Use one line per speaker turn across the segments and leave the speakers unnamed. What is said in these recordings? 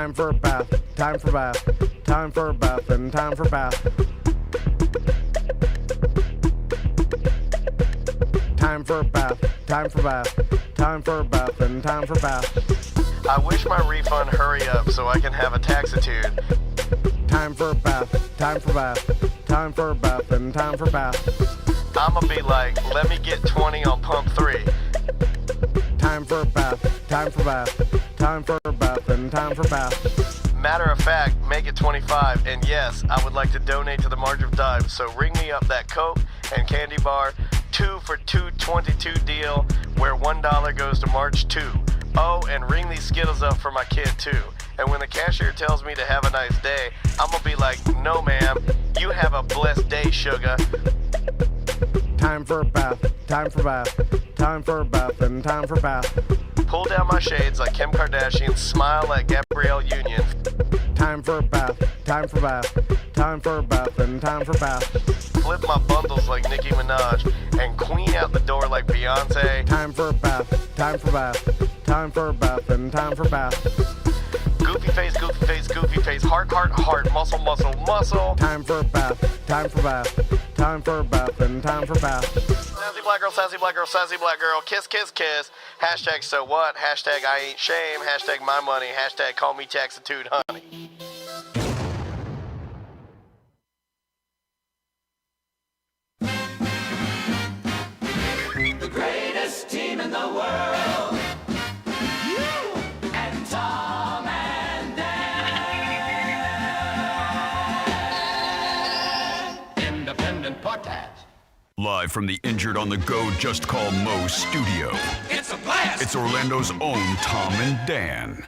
Time for a bath, time for bath, time for a bath, and time for bath. Time for a bath, time for bath, time for a bath, and time for bath.
I wish my refund hurry up so I can have a taxitude.
Time for a bath, time for bath, time for a bath, and time for bath.
I'ma be like, let me get 20 on pump 3.
Time for a bath, time for bath, time for a bath, and time for bath.
Matter of fact, make it 25, and yes, I would like to donate to the March of Dimes, so ring me up that Coke and candy bar 2 for $2.22 deal where $1 goes to March 2. Oh, and ring these Skittles up for my kid too. And when the cashier tells me to have a nice day, I'm gonna be like, no ma'am, you have a blessed day, sugar.
Time for a bath, time for bath, time for a bath, and time for bath.
Pull down my shades like Kim Kardashian, smile like Gabrielle Union.
Time for a bath, time for bath, time for a bath, and time for bath.
Flip my bundles like Nicki Minaj and queen out the door like Beyonce.
Time for a bath, time for bath, time for a bath, and time for bath.
Goofy face, goofy face, goofy face, heart, heart, heart, muscle, muscle, muscle.
Time for a bath, time for bath, time for a bath, and time for bath.
Sassy black girl, sassy black girl, sassy black girl, kiss, kiss, kiss. Hashtag so what, hashtag I ain't shame, hashtag my money, hashtag call me taxitude, honey.
The greatest team in the world. You and Tom and Dan. Independent podcast.
Live from the Injured on the Go Just Call Mo studio.
It's a blast.
It's Orlando's own Tom and Dan.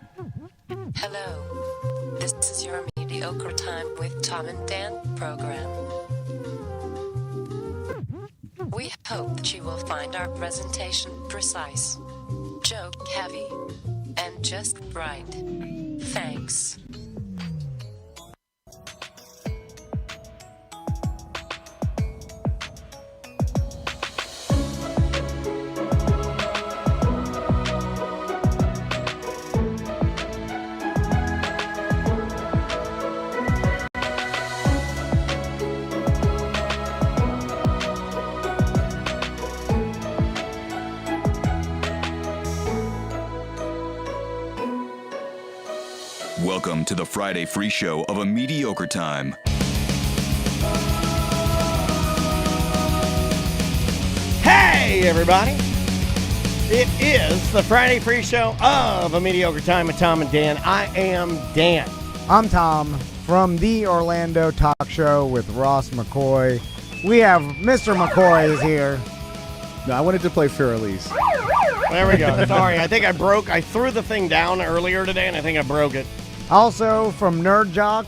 Hello. This is your Mediocre Time with Tom and Dan program. We hope that you will find our presentation precise, joke heavy, and just right. Thanks.
Welcome to the Friday free show of A Mediocre Time.
Hey, everybody. It is the Friday free show of A Mediocre Time with Tom and Dan. I am Dan.
I'm Tom from the Orlando Talk Show with Ross McCoy. We have Mr. McCoy is here.
No, I wanted to play Fair Elise.
There we go. Sorry, I think I threw the thing down earlier today, and I think I broke it.
Also from Nerd Jock,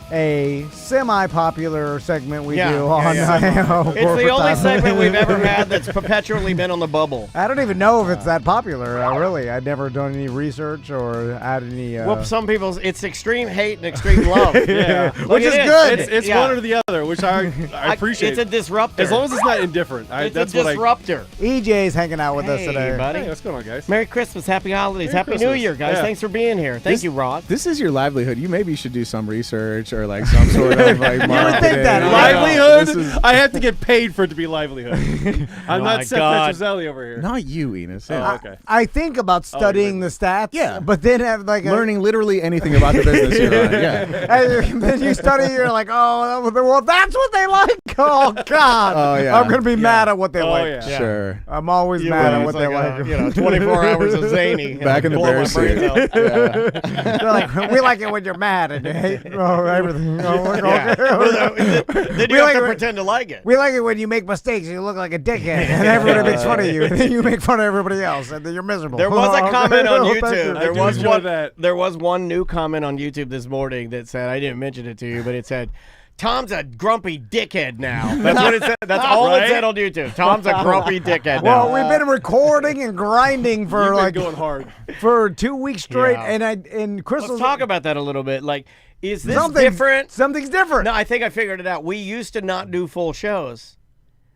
a semi-popular segment we do on
It's the only segment we've ever had that's perpetually been on the bubble.
I don't even know if it's that popular, really. I've never done any research or had any...
Well, some people's, it's extreme hate and extreme love.
Yeah.
Which is good.
It's one or the other, which I appreciate.
It's a disruptor.
As long as it's not indifferent.
That's a disruptor.
EJ's hanging out with us today.
Buddy.
Hey, what's going on, guys?
Merry Christmas, Happy Holidays,
Merry
Happy
Christmas.
New Year, guys.
Yeah.
Thanks for being here. Thank you, Rod.
This is your livelihood. You maybe should do some research or like some sort of like marketing.
You would think that.
Livelihood?
I have to get paid for it to be livelihood. I'm
My
not Seth
God.
Petrozelli over here.
Not you, Enos.
Oh, okay.
I think about studying the stats,
Yeah.
but then have like
Learning literally anything about the business you're on. Yeah.
and then you study, you're like, oh, well, that's what they like. Oh God,
Oh, yeah.
I'm gonna be mad at what they like.
Yeah.
Sure.
I'm always mad at what they like.
24 hours of zany.
Back in the
Blow my
Bears
brains
seat.
out.
Yeah.
They're like, we like it when you're mad and you hate everything. Oh, like,
Yeah.
okay.
Then
We
you have
like
to
it-
pretend to like it.
We like it when you make mistakes and you look like a dickhead and everybody makes fun of you and then you make fun of everybody else and then you're miserable.
There was a comment on
Oh, thank
YouTube.
you.
I do enjoy that.
There was one new comment on YouTube this morning that said, I didn't mention it to you, but it said, Tom's a grumpy dickhead now. That's what it said. That's all it said on YouTube. Tom's a grumpy dickhead now.
Well, we've been recording and grinding for
You've
like
been going hard.
for 2 weeks straight,
Yeah.
and Crystal's
Let's talk about that a little bit. Like, is this
something's
different?
Something's different.
No, I think I figured it out. We used to not do full shows.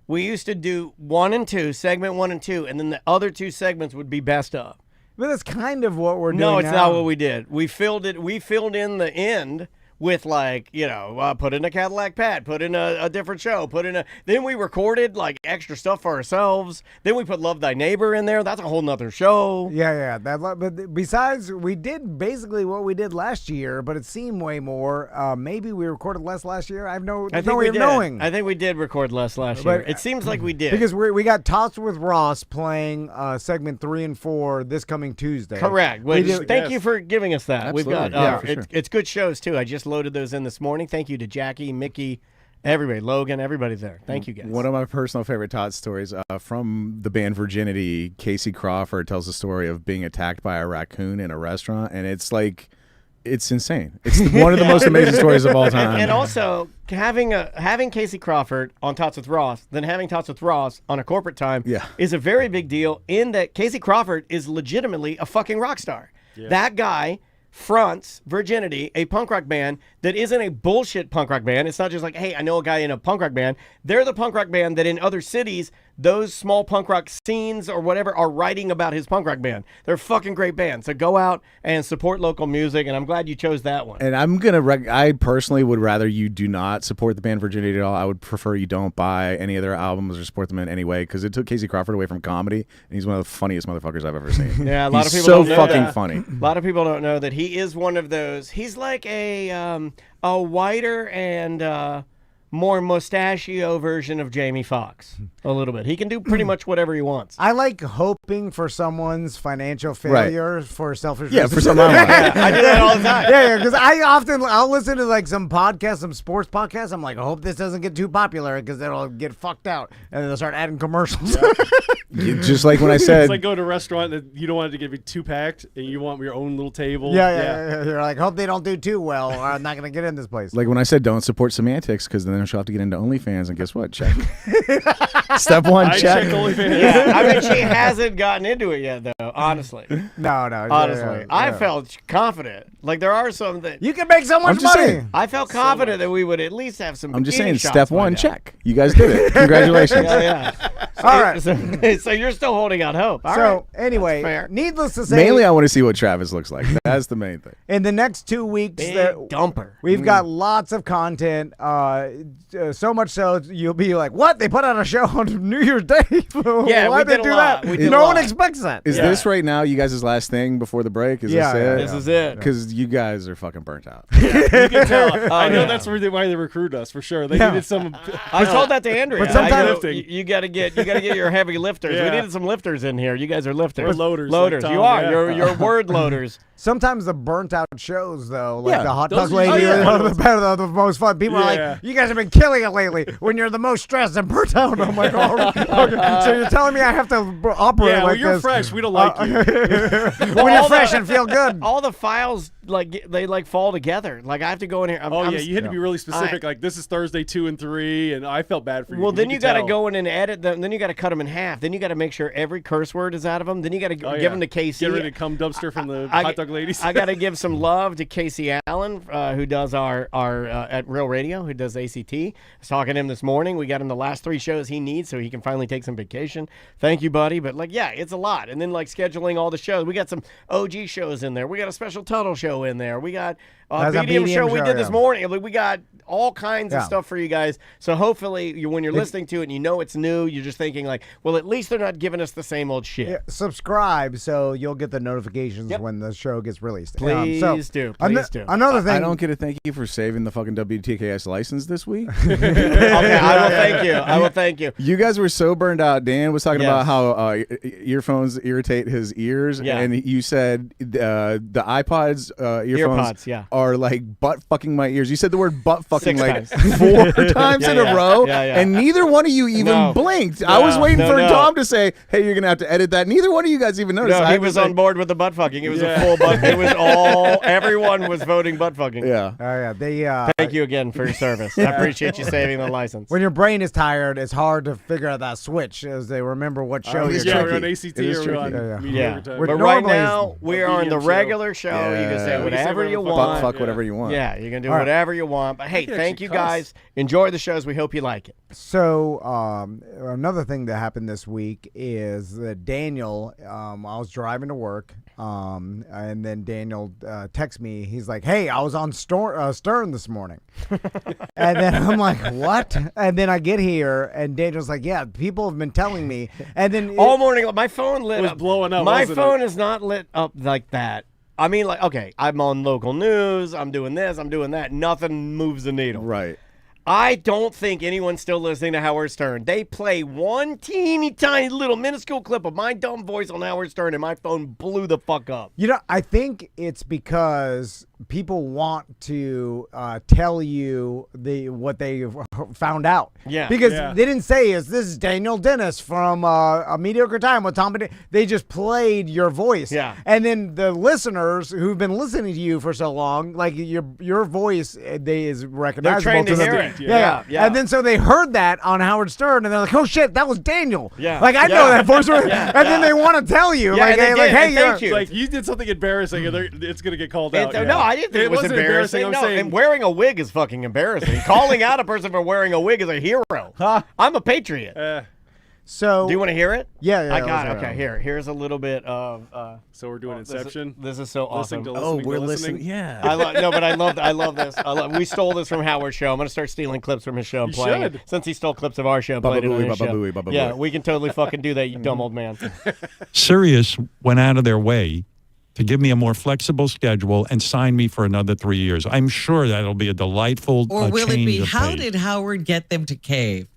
We used to do 1 and 2, segment 1 and 2, and then the other 2 segments would be best of.
But that's kind of what we're doing.
No, it's
now.
not what we did. We filled in the end with put in a Cadillac Pat, put in a different show, then we recorded like extra stuff for ourselves. Then we put Love Thy Neighbor in there. That's a whole nother show.
Yeah. But besides, we did basically what we did last year, but it seemed way more. Maybe we recorded less last year. I have no way of knowing.
I think we did record less last year. It seems like we did.
Because we got Tots with Ross playing segment 3 and 4 this coming Tuesday.
Correct. Thank you for giving us that.
Absolutely.
We've got
Sure.
it's good shows too. I just loaded those in this morning. Thank you to Jackie, Mickey, everybody, Logan, everybody's there. Thank you guys.
One of my personal favorite Todd stories from the band Virginity, Casey Crawford tells the story of being attacked by a raccoon in a restaurant, and it's insane. It's one of the most amazing stories of all time.
And also having Casey Crawford on Tots with Ross, then having Tots with Ross on a corporate time is a very big deal in that Casey Crawford is legitimately a fucking rock star. Yeah. That guy fronts Virginity, a punk rock band that isn't a bullshit punk rock band. It's not just like, hey, I know a guy in a punk rock band. They're the punk rock band that in other cities, those small punk rock scenes or whatever are writing about his punk rock band. They're a fucking great band. So go out and support local music, and I'm glad you chose that one.
And I personally would rather you do not support the band Virginity at all. I would prefer you don't buy any of their albums or support them in any way, because it took Casey Crawford away from comedy, and he's one of the funniest motherfuckers I've ever seen.
Yeah, a lot of people
so
don't know
fucking
that.
funny.
A lot of people don't know that he is one of those. He's like a whiter and more mustachio version of Jamie Foxx. A little bit. He can do pretty much whatever he wants.
I like hoping for someone's financial failure for selfish
Yeah,
reasons.
for some odd reason.
I do that all the time.
Yeah, because I'll listen to like some podcasts, some sports podcasts. I'm like, I hope this doesn't get too popular because it'll get fucked out, and then they'll start adding commercials.
Just like when I said,
It's like going to a restaurant that you don't want it to get too packed, and you want your own little table.
Yeah. You're like, hope they don't do too well, or I'm not gonna get in this place.
like when I said, don't support semantics, because then she'll have to get into OnlyFans, and guess what? Check. Step one,
I
check.
check OnlyFans.
Yeah, I mean, she hasn't gotten into it yet, though, honestly.
No.
Honestly. I felt confident. Like, there are some that...
You can make so much
I'm just
money.
saying.
I felt confident that we would at least have some
I'm just
bikini
saying,
shots
step
by
one,
now.
check. You guys did it. Congratulations.
Yeah.
All right.
So you're still holding out hope. All right.
Anyway,
That's fair.
needless to say,
Mainly, I want to see what Travis looks like. That's the main thing.
in the next 2 weeks,
Big
that
dumper.
we've got lots of content. So much so you'll be like, "What? They put on a show on New Year's Day?
Yeah,
Why'd
we
they
did a
do
lot.
that?
We did a
No one
lot.
expects that."
Is this right now you guys' last thing before the break? Is
Yeah,
this it?
This is it.
Because you guys are fucking burnt out.
You can tell. I know
yeah.
that's why they recruited us for sure. They
Yeah.
needed some.
I told that to Andrea.
But sometimes-
you got to get your heavy lifters.
Yeah.
We needed some lifters in here. You guys are lifters.
We're loaders,
Loaders.
like
You
Tom,
are.
yeah.
You're word loaders.
Sometimes the burnt out shows, though, like
Yeah,
the hot
those
dog
are-
lady,
oh, yeah.
are the most fun. People are
Yeah.
like, "You guys have been killing it lately." When you're the most stressed and burnt out, I'm like, "Oh, okay." So you're telling me I have to operate
Yeah,
like
when you're
this?
fresh, we don't like you.
When you're fresh and feel good.
All the files they fall together. Like I have to go in here.
You had to be really specific. Like this is Thursday 2 and 3, and I felt bad for you.
Well, then you
could
got to
tell.
go in and edit them. Then you got to cut them in half. Then you got to make sure every curse word is out of them. Then you got to give them to Casey.
Get rid of cum dumpster from the
I-
hot dog ladies.
I got to give some love to Casey Allen, who does our at Real Radio, who does ACT. I was talking to him this morning. We got him the last 3 shows he needs so he can finally take some vacation. Thank you, buddy. But it's a lot. And then scheduling all the shows. We got some OG shows in there. We got a special Tuttle show in there. We got
That's a
BDM show
BDM
we
show,
did this
yeah.
morning. We got all kinds of
Yeah.
stuff for you guys. So hopefully, when you're listening to it and you know it's new, you're just thinking well, at least they're not giving us the same old shit.
Yeah, subscribe so you'll get the notifications when the show gets released.
Please do. Please do.
Another thing.
I don't get a thank you for saving the fucking WTKS license this week.
Okay, I will thank you. I will thank you.
You guys were so burned out. Dan was talking
Yes.
about how earphones irritate his ears,
Yeah.
and you said the iPods earphones
Earpods, yeah.
are like butt fucking my ears. You said the word butt fucking
6
like
times.
4 times in
Yeah.
a row,
Yeah, yeah.
and neither one of you even
No.
blinked. I was waiting for
no.
Tom to say, "Hey, you're gonna have to edit that." Neither one of you guys even noticed.
No,
I
he was on
like,
board with the butt fucking. It was a
Yeah.
full But it was all, everyone was voting butt fucking.
Yeah.
Oh yeah, they.
Thank you again for your service. I appreciate you saving the license.
When your brain is tired, it's hard to figure out that switch as they remember what show you're
Yeah, we're
taking.
on ACT
It is
or we're on
tricky.
media
Yeah,
overtime.
We're
but right
normally
now we are on the
medium show.
regular show. You can say
Yeah.
whatever you
Butt
want.
Fuck whatever you want.
Yeah, you can do
All right.
whatever you want. But hey,
can
thank
actually
you
cuss.
guys. Enjoy the shows. We hope you like it.
So another thing that happened this week is that Daniel, I was driving to work, and then Daniel texts me. He's like, "Hey, I was on Stern this morning," and then I'm like, "What?" And then I get here, and Daniel's like, "Yeah, people have been telling me," and then
All morning, my phone lit
was
up.
blowing up,
My
wasn't
phone
it?
is not lit up like that. I mean, like, okay, I'm on local news. I'm doing this. I'm doing that. Nothing moves the needle.
Right.
I don't think anyone's still listening to Howard Stern. They play one teeny tiny little minuscule clip of my dumb voice on Howard Stern, and my phone blew the fuck up.
You know, I think it's because people want to tell you what they found out.
Yeah.
Because
Yeah.
they didn't say, this is Daniel Dennis from A Mediocre Time with Tom. They just played your voice.
Yeah.
And then the listeners who've been listening to you for so long, like your voice is recognizable.
trained to
them.
hear it.
Yeah.
Yeah.
And then so they heard that on Howard Stern, and they're like, oh shit, that was Daniel.
Yeah.
Like, I
Yeah.
know that voice.
Yeah.
And then they want to tell you.
Yeah,
like,
and they
hey,
did,
like, hey,
and thank you.
Like you did something embarrassing, and it's gonna get called out.
No, I didn't think it was
wasn't
embarrassing.
I'm
No,
saying,
and wearing a wig is fucking embarrassing. Calling out a person for wearing a wig is a hero. I'm a patriot.
So
Do you want to hear it?
Yeah, yeah.
I got it.
let's
Okay,
hear
here's a little bit of.
so we're doing Inception.
This is so awesome.
Listening to
Oh,
listening
we're
to
listening. Yeah.
I love this. We stole this from Howard's show. I'm gonna start stealing clips from his show and
You
playing it.
should.
Since he stole clips of our show, and played it on
Baba
his
booey,
show.
baba booey, baba
Yeah,
booey.
we can totally fucking do that, you dumb old man.
Sirius went out of their way to give me a more flexible schedule and sign me for another 3 years. I'm sure that'll be a delightful
Or will it
change
be,
of
how
pace.
did Howard get them to cave?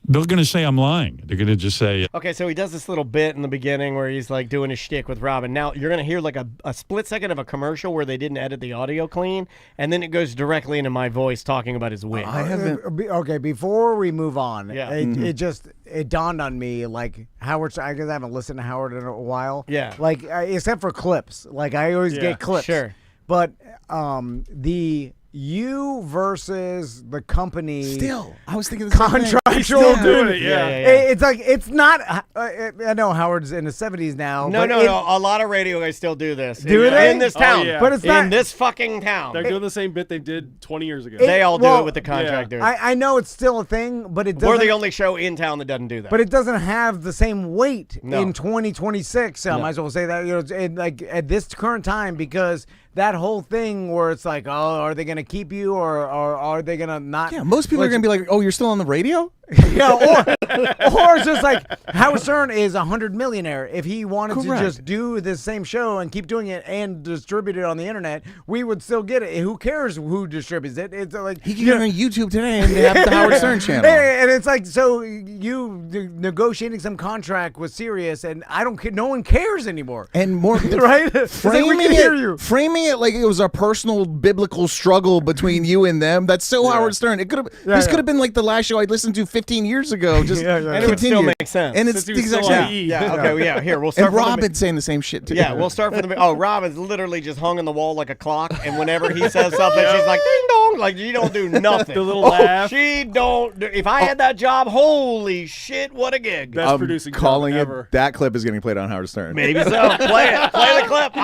They're going to say I'm lying. They're going to just say,
Okay, so he does this little bit in the beginning where he's like doing his shtick with Robin. Now you're gonna hear like a split second of a commercial where they didn't edit the audio clean, and then it goes directly into my voice talking about his wig.
Okay, before we move on,
Yeah.
it dawned on me, like, Howard, I guess I haven't listened to Howard in a while.
Yeah.
Like, except for clips. Like, I always get clips.
Sure.
But the you versus the company
Still, I was thinking the same thing.
contractual
doing
dude.
it, yeah.
It's like, it's not, I know Howard's in his 70s now.
No,
but
no,
it-
no. A lot of radio guys still do this.
Do
in,
they?
in this
Oh,
town?
yeah.
But it's not.
in this fucking town.
They're doing the same bit they did 20 years ago.
They all do
well,
it with the contractors.
I know it's still a thing, but it doesn't.
We're the only show in town that doesn't do that.
But it doesn't have the same weight
No.
in 2026. I might as well say that, like at this current time, because that whole thing where it's like, oh, are they going to keep you or are they going to not?
Yeah, most people are going to be like, oh, you're still on the radio?
Yeah, or it's just like Howard Stern is $100 millionaire. If he wanted
Correct.
to just do the same show and keep doing it and distribute it on the internet, we would still get it. Who cares who distributes it? It's like
He can get on YouTube today and they have the Howard Stern channel.
And it's like, so you negotiating some contract with Sirius, and I don't care. No one cares anymore.
And more,
Right? It's like, we
framing
can hear you.
framing it like it was a personal biblical struggle between you and them. That's so Howard Stern. It could have. This could have been like the last show I listened to 15 years ago. Just
Yeah, yeah.
And it would still
continued.
make sense.
And it's
Since
the
he was
exact
still on
same.
E!
yeah. Okay. Well, yeah. Here we'll start.
And
from the
Robin's saying the same shit too.
Yeah, we'll start from the. Oh, Robin's literally just hung on the wall like a clock, and whenever he says something, she's like ding dong, like you don't do nothing.
The little laugh.
She don't. If I had that job, holy shit, what a gig.
Best producing job
calling
ever.
it. That clip is getting played on Howard Stern.
Maybe so. Play it. Play the clip.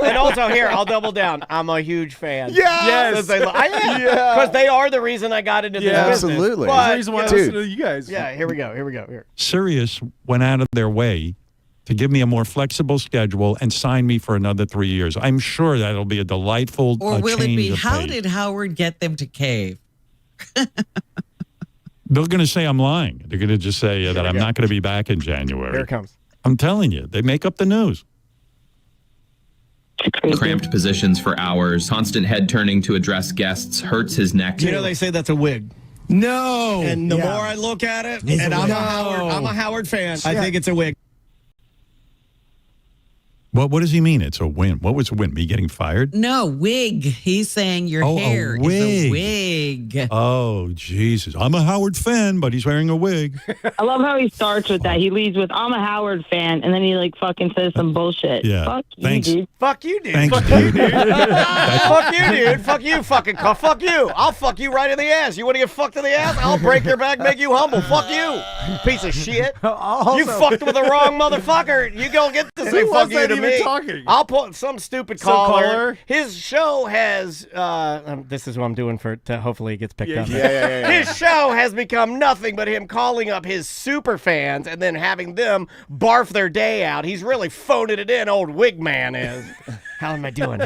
And also here, I'll double down. I'm a huge fan.
Yes.
I am. Because they are the reason I got into this
Yeah.
business.
Absolutely.
But,
That's the reason why I
Dude.
listen to you guys.
yeah, here we go. Here.
Sirius went out of their way to give me a more flexible schedule and sign me for another 3 years. I'm sure that'll be a delightful
Or will it
change
be,
of
how
pace.
did Howard get them to cave?
They're going to say I'm lying. They're going to just say that I'm not going to be back in January.
Here it comes.
I'm telling you, they make up the news.
Cramped positions for hours, constant head turning to address guests, hurts his neck.
You know they say that's a wig.
No.
And the
Yeah.
more I look at it,
It's
and
a
I'm
wig.
a Howard fan, I think it's a wig.
What does he mean? It's a win. What was a win? Me getting fired?
No, wig. He's saying your hair is a wig.
Oh, Jesus. I'm a Howard fan, but he's wearing a wig.
I love how he starts with that. He leads with, I'm a Howard fan, and then he like fucking says some bullshit.
Yeah.
Fuck
Thanks.
you, dude.
Fuck you, dude.
Thanks,
Fuck
dude.
you, dude. Fuck you, dude. Fuck you, fucking cuff. Fuck you. I'll fuck you right in the ass. You want to get fucked in the ass? I'll break your back, make you humble. Fuck you, piece of shit. You fucked with the wrong motherfucker. You don't get to say fuck you to me.
Talking?
I'll put some stupid caller. His show has. This is what I'm doing to hopefully it gets picked up.
Yeah.
His show has become nothing but him calling up his super fans and then having them barf their day out. He's really phoning it in. Old wig man is. How am I doing?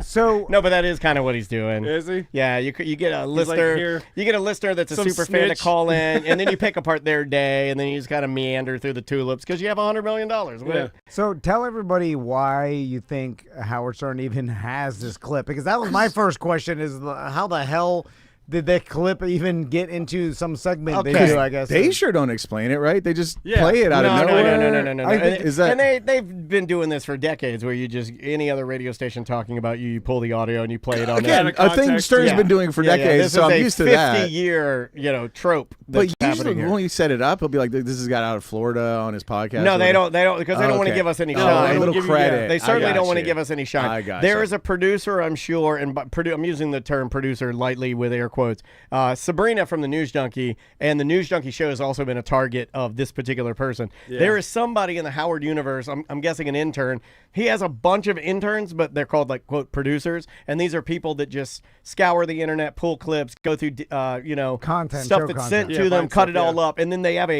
So
no, but that is kind of what he's doing.
Is he?
Yeah, you get a
like,
listener.
here,
You get a listener that's a
some
super fan to
snitch.
call in, and then you pick apart their day, and then you just kind of meander through the tulips because you have $100 million.
Yeah.
So tell everybody why you think Howard Stern even has this clip, because that was my first question: is how the hell did that clip even get into some segment they do? I guess
They sure don't explain it, right? They just play it out of nowhere.
No.
I think- is that-
And they've been doing this for decades, where you just any other radio station talking about you pull the audio and you play it on
Again,
there.
a thing Stern's been doing for decades,
This
so
is
I'm
a
used to that.
50-year, trope.
But
That's
usually
happening here.
when you set it up, he'll be like, "This has got out of Florida on his podcast."
No,
or
they
whatever.
don't, because they don't want to
Okay.
give us any
Oh,
shine.
a little credit.
They certainly
I
don't want to
gotcha.
give us any shine.
I gotcha.
There is a producer, I'm sure, and I'm using the term producer lightly with air quotes. Sabrina from the News Junkie, and the News Junkie show has also been a target of this particular person.
Yeah.
There is somebody in the Howard universe, I'm guessing an intern. He has a bunch of interns, but they're called like quote producers, and these are people that just scour the internet, pull clips, go through
Content,
stuff
show
that's
content.
sent to them, cut it all up, and then they have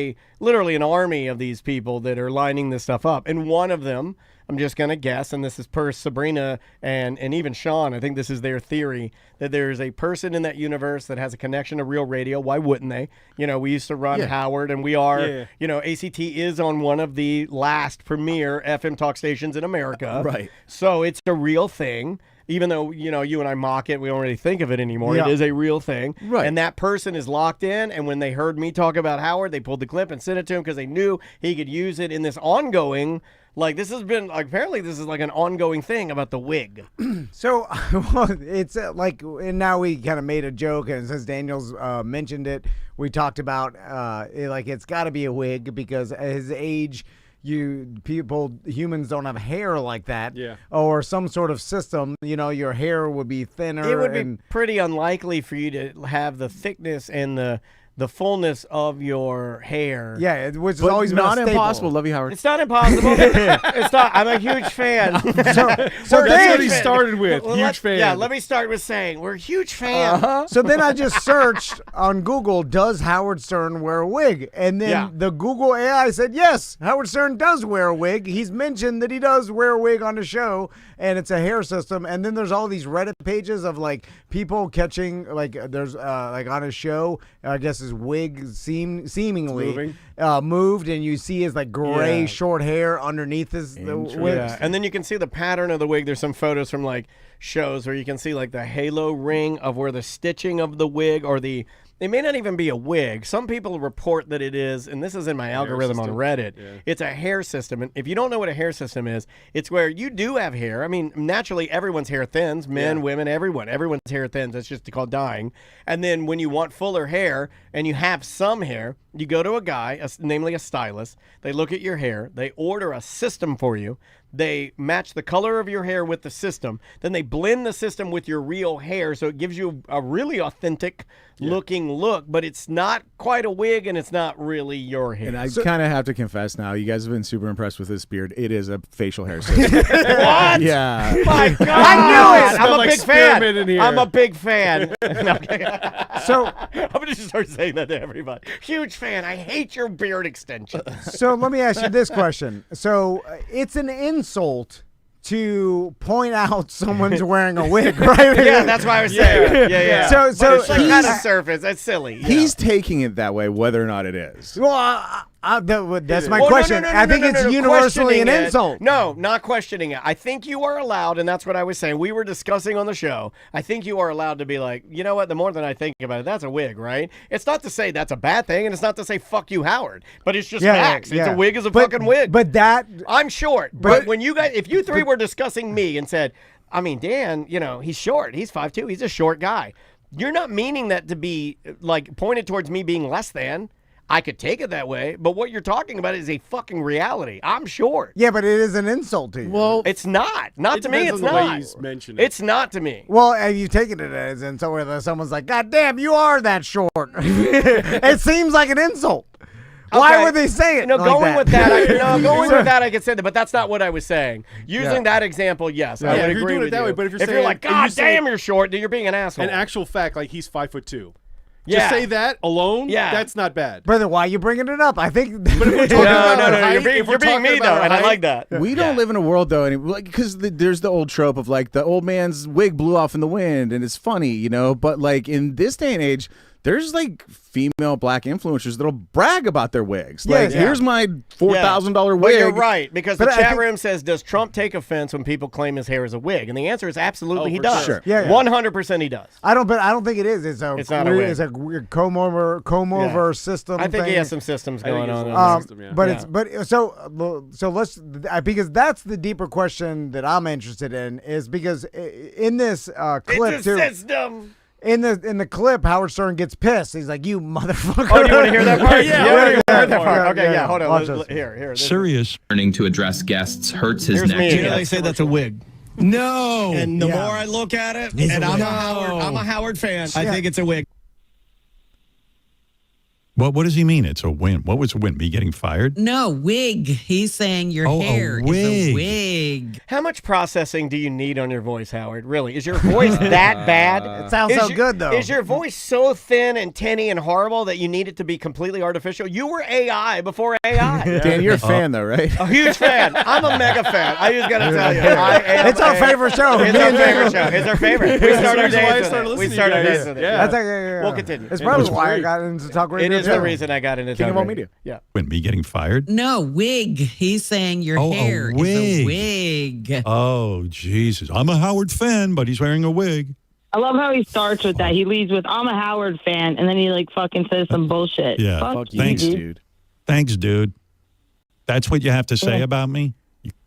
literally an army of these people that are lining this stuff up. And one of them, I'm just going to guess, and this is per Sabrina and even Sean, I think this is their theory, that there's a person in that universe that has a connection to real radio. Why wouldn't they? We used to run Howard, and we are, ACT is on one of the last premier FM talk stations in America.
Right.
So it's a real thing. Even though, you and I mock it, we don't really think of it anymore.
Yeah.
It is a real thing.
Right.
And that person is locked in, and when they heard me talk about Howard, they pulled the clip and sent it to him because they knew he could use it in this ongoing, this has been, apparently this is like an ongoing thing about the wig.
So it's and now we kind of made a joke, and since Daniel's mentioned it, we talked about it's got to be a wig because at his age, humans don't have hair like that, or some sort of system. Your hair would be thinner.
It would be pretty unlikely for you to have the thickness and the fullness of your hair.
Yeah, which is
But
always
not
been a staple.
impossible. Love you, Howard.
It's not impossible. It's not. I'm a huge fan.
So
That's what he started with. Huge fan.
Yeah, let me start with saying we're huge fans.
So then I just searched on Google, does Howard Stern wear a wig? And then the Google AI said, yes, Howard Stern does wear a wig. He's mentioned that he does wear a wig on the show, and it's a hair system. And then there's all these Reddit pages of people catching, there's on his show, I guess his wig seemingly moved, and you see his gray short hair underneath his wig.
Yeah. And then you can see the pattern of the wig. There's some photos from shows where you can see the halo ring of where the stitching of the wig or it may not even be a wig. Some people report that it is, and this is in my algorithm on Reddit. Yeah. It's a hair system. And if you don't know what a hair system is, it's where you do have hair. I mean, naturally, everyone's hair thins. Men, women, everyone. Everyone's hair thins. It's just called dyeing. And then when you want fuller hair and you have some hair, you go to a guy, namely a stylist. They look at your hair. They order a system for you. They match the color of your hair with the system. Then they blend the system with your real hair, so it gives you a really authentic looking look, but it's not quite a wig and it's not really your hair.
And I kind of have to confess now, you guys have been super impressed with this beard. It is a facial hair system.
What?
Yeah.
My God. I knew it. I'm a big fan.
In here.
I'm a big fan.
So
I'm going to just start saying that to everybody. Huge fan. I hate your beard extension.
So let me ask you this question. So it's an insult to point out someone's wearing a wig, right?
Yeah, that's why I was saying. Yeah.
So
it's kind of surface. That's silly.
He's taking it that way, whether or not it is.
Well, That's my question. I think it's universally an insult.
No, not questioning it. I think you are allowed, and that's what I was saying. We were discussing on the show. I think you are allowed to be like, you know what? The more that I think about it, that's a wig, right? It's not to say that's a bad thing, and it's not to say fuck you, Howard. But it's just facts. It's a wig is a fucking wig.
But that
I'm short. But when you guys, if you three were discussing me and said, I mean, Dan, he's short. He's 5'2". He's a short guy. You're not meaning that to be like pointed towards me being less than. I could take it that way, but what you're talking about is a fucking reality. I'm short.
Yeah, but it is an insult to you.
Well, it's not. Not to me. It's not. It's not to me.
Well, have you taken it as an insult where someone's like, "God damn, you are that short"? It seems like an insult. Why would they say it?
No,
like
going
that?
with that, with that, I could say that, but that's not what I was saying. Using that example, yes, I would
if
agree
you're doing
with
it that
you.
way, but if
you're like, God damn, you're short, then you're being an asshole.
An actual fact, like he's 5'2".
Yeah.
Just say that alone.
Yeah.
That's not bad.
Brother, why are you bringing it up? I think.
But if we're talking about height,
you're being me though, and I like that.
We don't live in a world though, because there's the old trope of like the old man's wig blew off in the wind, and it's funny, But like in this day and age, there's like female black influencers that'll brag about their wigs. Like, here's my $4,000 wig.
But you're right, because the chat room says, does Trump take offense when people claim his hair is a wig? And the answer is absolutely he does.
Sure.
Yeah.
100% he does.
I don't think it is. It's
not a wig.
It's a weird comb over system.
I think
thing.
he has some systems going on.
So let's because that's the deeper question that I'm interested in is because in this clip
it's a system.
In the clip, Howard Stern gets pissed. He's like, "You motherfucker!"
Oh, do you want to hear that part?
Yeah,
you want to hear that part? Okay, hold on.
Watch
Here.
Serious. Turning to address guests hurts his neck.
They say that's a wig. No.
And the more I look at it, and I'm a Howard fan, I think it's a wig.
What does he mean? It's a win. What was a win? Me getting fired?
No, wig. He's saying your hair is a wig.
How much processing do you need on your voice, Howard? Really? Is your voice that bad?
It sounds so good, though.
Is your voice so thin and tinny and horrible that you need it to be completely artificial? You were AI before AI.
Dan, you're a fan, though, right?
A huge fan. I'm a mega fan. I just got to tell you.
It's our favorite show.
It's our favorite show. It's our favorite. We started days with it. We started days with it.
Yeah.
We'll continue.
It's probably why I got into talk radio.
It is the reason I got into
King of all
media.
media.
Yeah.
When me getting fired?
No, wig. He's saying your hair is a wig.
Oh, Jesus. I'm a Howard fan, but he's wearing a wig.
I love how he starts with that. He leads with, I'm a Howard fan, and then he like fucking says some bullshit.
Yeah.
Fuck
Thanks,
you,
dude.
Thanks, dude. That's what you have to say about me?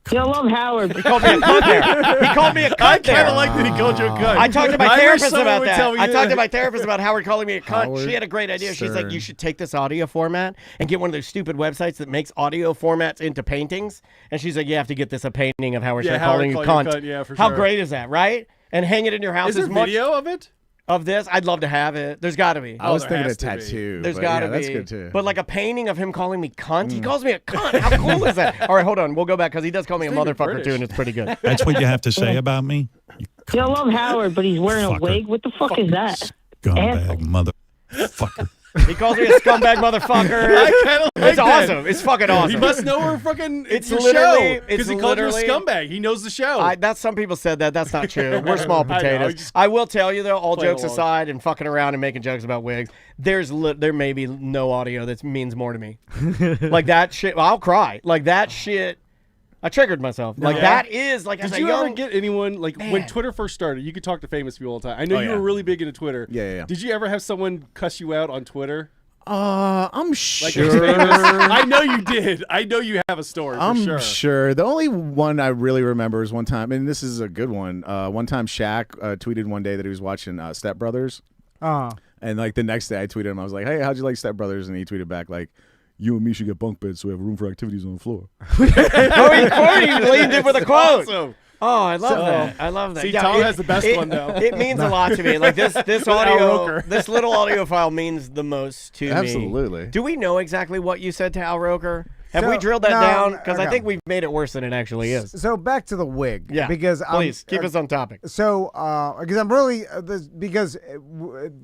I love Howard.
He called me a cunt there. He called me a cunt there.
I kind of like that he called you a cunt.
I talked to my therapist about that. I talked to my
my
therapist about Howard calling me a cunt.
Howard
She had a great idea. She's like,
Stern.
you should take this audio format and get one of those stupid websites that makes audio formats into paintings. And she's like, you have to get this a painting of Howard Stern calling you cunt.
Yeah, for
How
sure.
great is that, right? And hang it in your house.
Is there video of it?
Of this? I'd love to have it. There's got to be.
I was
there
thinking a
has to be.
tattoo.
There's
but
got to
yeah,
be.
That's good too.
But like a painting of him calling me cunt. He calls me a cunt. How cool is that? All right, hold on. We'll go back because he does call me a motherfucker
British.
too, and it's pretty good.
That's what you have to say about me?
I love Howard, but he's wearing a
Fucker.
wig. What the fuck is that?
Scumbag motherfucker.
He calls me a scumbag motherfucker.
I kind of like
It's awesome. It's fucking awesome.
He must know her fucking
It's
your
literally-
show because
it's
he called you a
literally-
scumbag. He knows the show.
That's some people said that. That's not true. We're small
I know,
potatoes.
just
I will tell you though, all
playing
jokes
along.
aside, and fucking around and making jokes about wigs, there may be no audio that means more to me. Like that shit. I'll cry. Like that shit. I triggered myself. Like that is like. as
Did
a
you
young,
ever get anyone like when
Man.
Twitter first started? You could talk to famous people all the time. I know you
yeah.
were really big into Twitter.
Yeah.
Did you ever have someone cuss you out on Twitter?
I'm
Like
sure.
I know you did. I know you have a story.
I'm
for
sure. The only one I really remember is one time, and this is a good one. One time, Shaq tweeted one day that he was watching Step Brothers, and like the next day, I tweeted him. I was like, "Hey, how'd you like Step Brothers?" And he tweeted back like, "You and me should get bunk beds so we have room for activities on the floor."
he leaned in with a quote.
Awesome.
Oh, I love that. I love that.
See,
Yeah,
Tom has the best one though.
It means a lot to me. Like this
Al
audio,
Roker.
this little audio file means the most to me.
Absolutely.
Do we know exactly what you said to Al Roker? Have
So-
we drilled that
no,
down? Because I
okay.
think we've made it worse than it actually is.
So back to the wig.
Yeah.
Because
Please keep us on topic.
So, because I'm really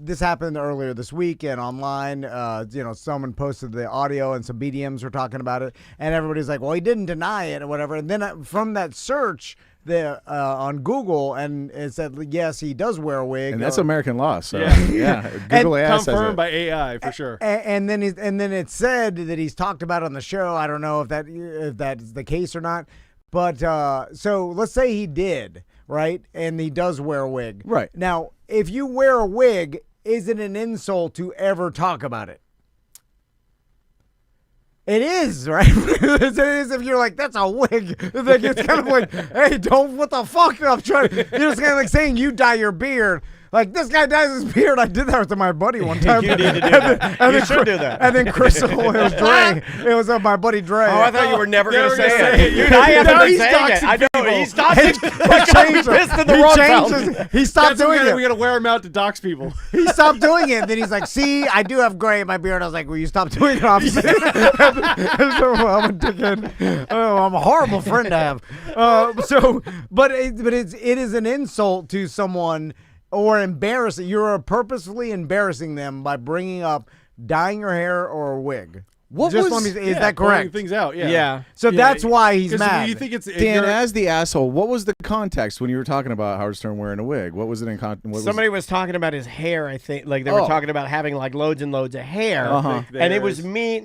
this happened earlier this week and online. Someone posted the audio and some BDMs were talking about it, and everybody's like, "Well, he didn't deny it or whatever." And then from that search, on Google, and it said yes, he does wear a wig.
And that's American law. So
Yeah.
Google AI says
Confirmed
it.
by AI for sure.
And then it said that he's talked about it on the show. I don't know if that's the case or not. But so let's say he did, right? And he does wear a wig.
Right.
Now, if you wear a wig, is it an insult to ever talk about it? It is, right? It is if you're like, that's a wig. It's kind of like, hey, what the fuck? I'm trying. You're just kind of like saying you dye your beard. Like, this guy dyes his beard. I did that to my buddy one time.
You need to do that. You should do that.
And then Crystal, it was Dre. It was my buddy Dre.
Oh, I thought you were never going to say it. Dude, I haven't been saying it. I know. He stopped it.
He stopped doing it.
We got to wear him out to dox people.
He stopped doing it. Then he's like, see, I do have gray in my beard. I was like, will you stop doing it? I'm a dickhead. Oh, I'm a horrible friend to have. But it is an insult to someone or embarrassing. You're purposefully embarrassing them by bringing up dyeing your hair or a wig. Is that correct?
Things out,
So that's why he's mad.
You think it's
Dan, as the asshole, what was the context when you were talking about Howard Stern wearing a wig? What was it in context?
Somebody was talking about his hair, I think. Like, they were talking about having, like, loads and loads of hair. And it was me,